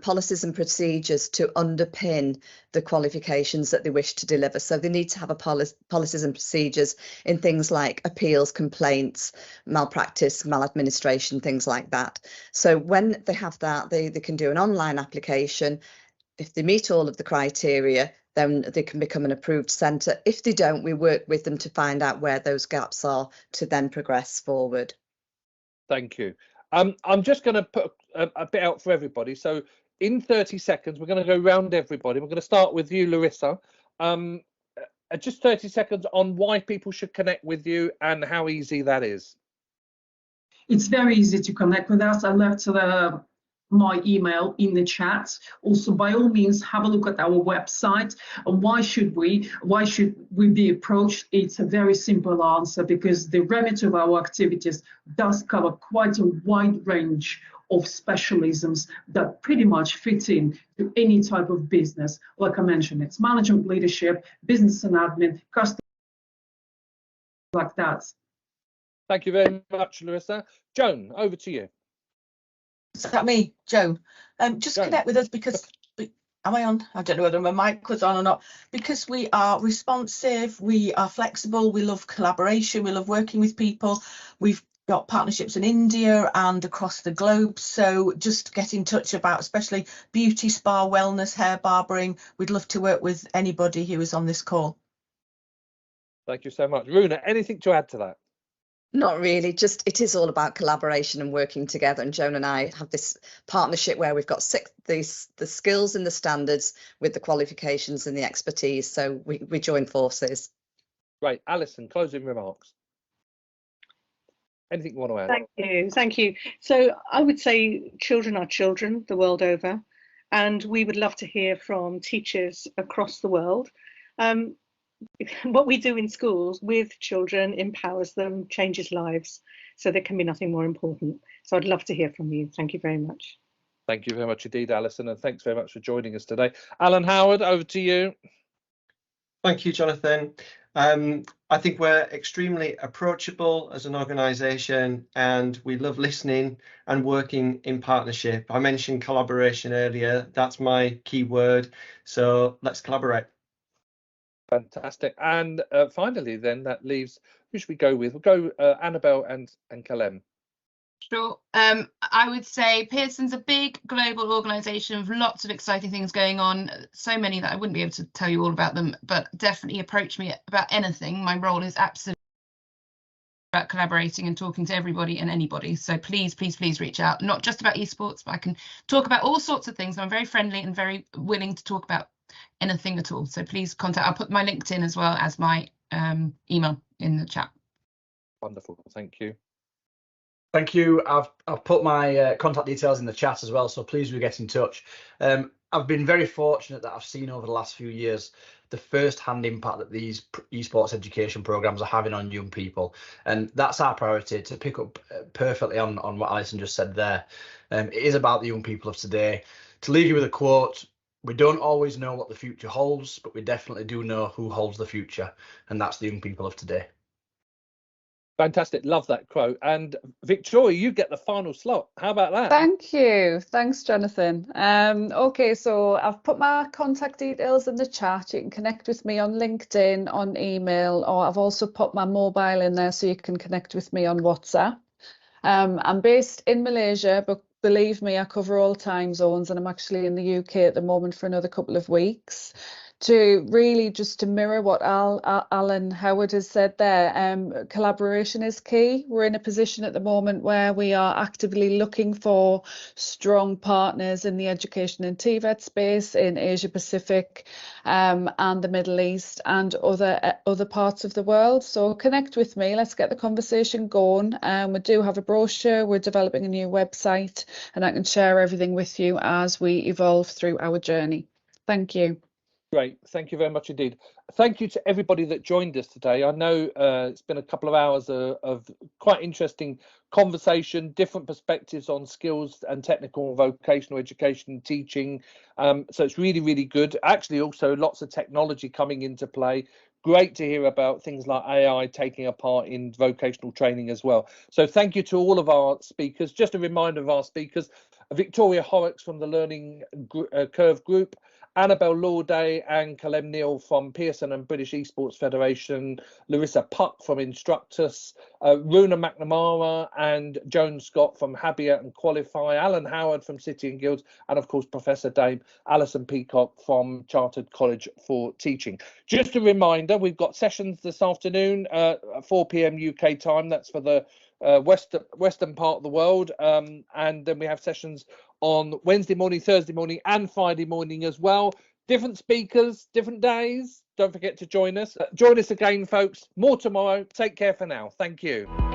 policies and procedures to underpin the qualifications that they wish to deliver. So they need to have policies and procedures in things like appeals, complaints, malpractice, maladministration, things like that. So when they have that, they can do an online application. If they meet all of the criteria, then they can become an approved centre. If they don't, we work with them to find out where those gaps are to then progress forward. Thank you. I'm just going to put a bit out for everybody. So in 30 seconds, we're going to go round everybody. We're going to start with you, Larissa. Just 30 seconds on why people should connect with you and how easy that is. It's very easy to connect with us. I left my email in the chat. Also, by all means, have a look at our website. And why should we be approached? It's a very simple answer, because the remit of our activities does cover quite a wide range of specialisms that pretty much fit in to any type of business. Like I mentioned, it's management, leadership, business and admin, customer, like that. Thank you very much, Larissa. Joan, over to you. Is that me, Joan? Just connect with us because am I on? I don't know whether my mic was on or not. Because we are responsive, we are flexible, we love collaboration, we love working with people. We've got partnerships in India and across the globe. So just get in touch about especially beauty, spa, wellness, hair barbering. We'd love to work with anybody who is on this call. Thank you so much. Runa, anything to add to that? Not really, just it is all about collaboration and working together. And Joan and I have this partnership where we've got the skills and the standards with the qualifications and the expertise. So we join forces. Right, Alison, closing remarks. Anything you want to add? Thank you. So I would say children are children the world over, and we would love to hear from teachers across the world. What we do in schools with children empowers them, changes lives. So there can be nothing more important. So I'd love to hear from you. Thank you very much. Thank you very much indeed, Alison, and thanks very much for joining us today. Alan Howard, over to you. Thank you, Jonathan. I think we're extremely approachable as an organisation, and we love listening and working in partnership. I mentioned collaboration earlier. That's my key word. So let's collaborate. Fantastic. And finally, then that leaves, who should we go with? We'll go Annabelle and Kalem. Sure. I would say Pearson's a big global organisation with lots of exciting things going on, so many that I wouldn't be able to tell you all about them, but definitely approach me about anything. My role is absolutely about collaborating and talking to everybody and anybody. So please, please, please reach out. Not just about esports, but I can talk about all sorts of things. I'm very friendly and very willing to talk about anything at all. So please contact. I'll put my LinkedIn as well as my email in the chat. Wonderful. Thank you. Thank you. I've put my contact details in the chat as well, so please do get in touch. I've been very fortunate that I've seen over the last few years the first-hand impact that these esports education programs are having on young people, and that's our priority. To pick up perfectly on what Alison just said there, it is about the young people of today. To leave you with a quote: we don't always know what the future holds, but we definitely do know who holds the future, and that's the young people of today. Fantastic. Love that quote. And Victoria, you get the final slot. How about that? Thank you. Thanks, Jonathan. Okay, so I've put my contact details in the chat. You can connect with me on LinkedIn, on email, or I've also put my mobile in there so you can connect with me on WhatsApp. I'm based in Malaysia, but believe me, I cover all time zones, and I'm actually in the UK at the moment for another couple of weeks. To really just to mirror what Alan Howard has said there, collaboration is key. We're in a position at the moment where we are actively looking for strong partners in the education and TVET space in Asia Pacific and the Middle East and other parts of the world. So connect with me. Let's get the conversation going. We do have a brochure. We're developing a new website, and I can share everything with you as we evolve through our journey. Thank you. Great. Thank you very much indeed. Thank you to everybody that joined us today. I know it's been a couple of hours of quite interesting conversation, different perspectives on skills and technical and vocational education and teaching. So it's really, really good. Actually, also lots of technology coming into play. Great to hear about things like AI taking a part in vocational training as well. So thank you to all of our speakers. Just a reminder of our speakers: Victoria Horrocks from the Learning Curve Group, Annabelle Lauday and Kalem Neal from Pearson and British Esports Federation, Larissa Puck from Instructus, Runa McNamara and Joan Scott from Habia and Qualifi, Alan Howard from City and Guilds, and of course Professor Dame Alison Peacock from Chartered College for Teaching. Just a reminder, we've got sessions this afternoon at 4 p.m. UK time. That's for the western part of the world, and then we have sessions on Wednesday morning, Thursday morning and Friday morning as well. Different speakers, different days. Don't forget to join us. Join us again, folks. More tomorrow. Take care for now. Thank you.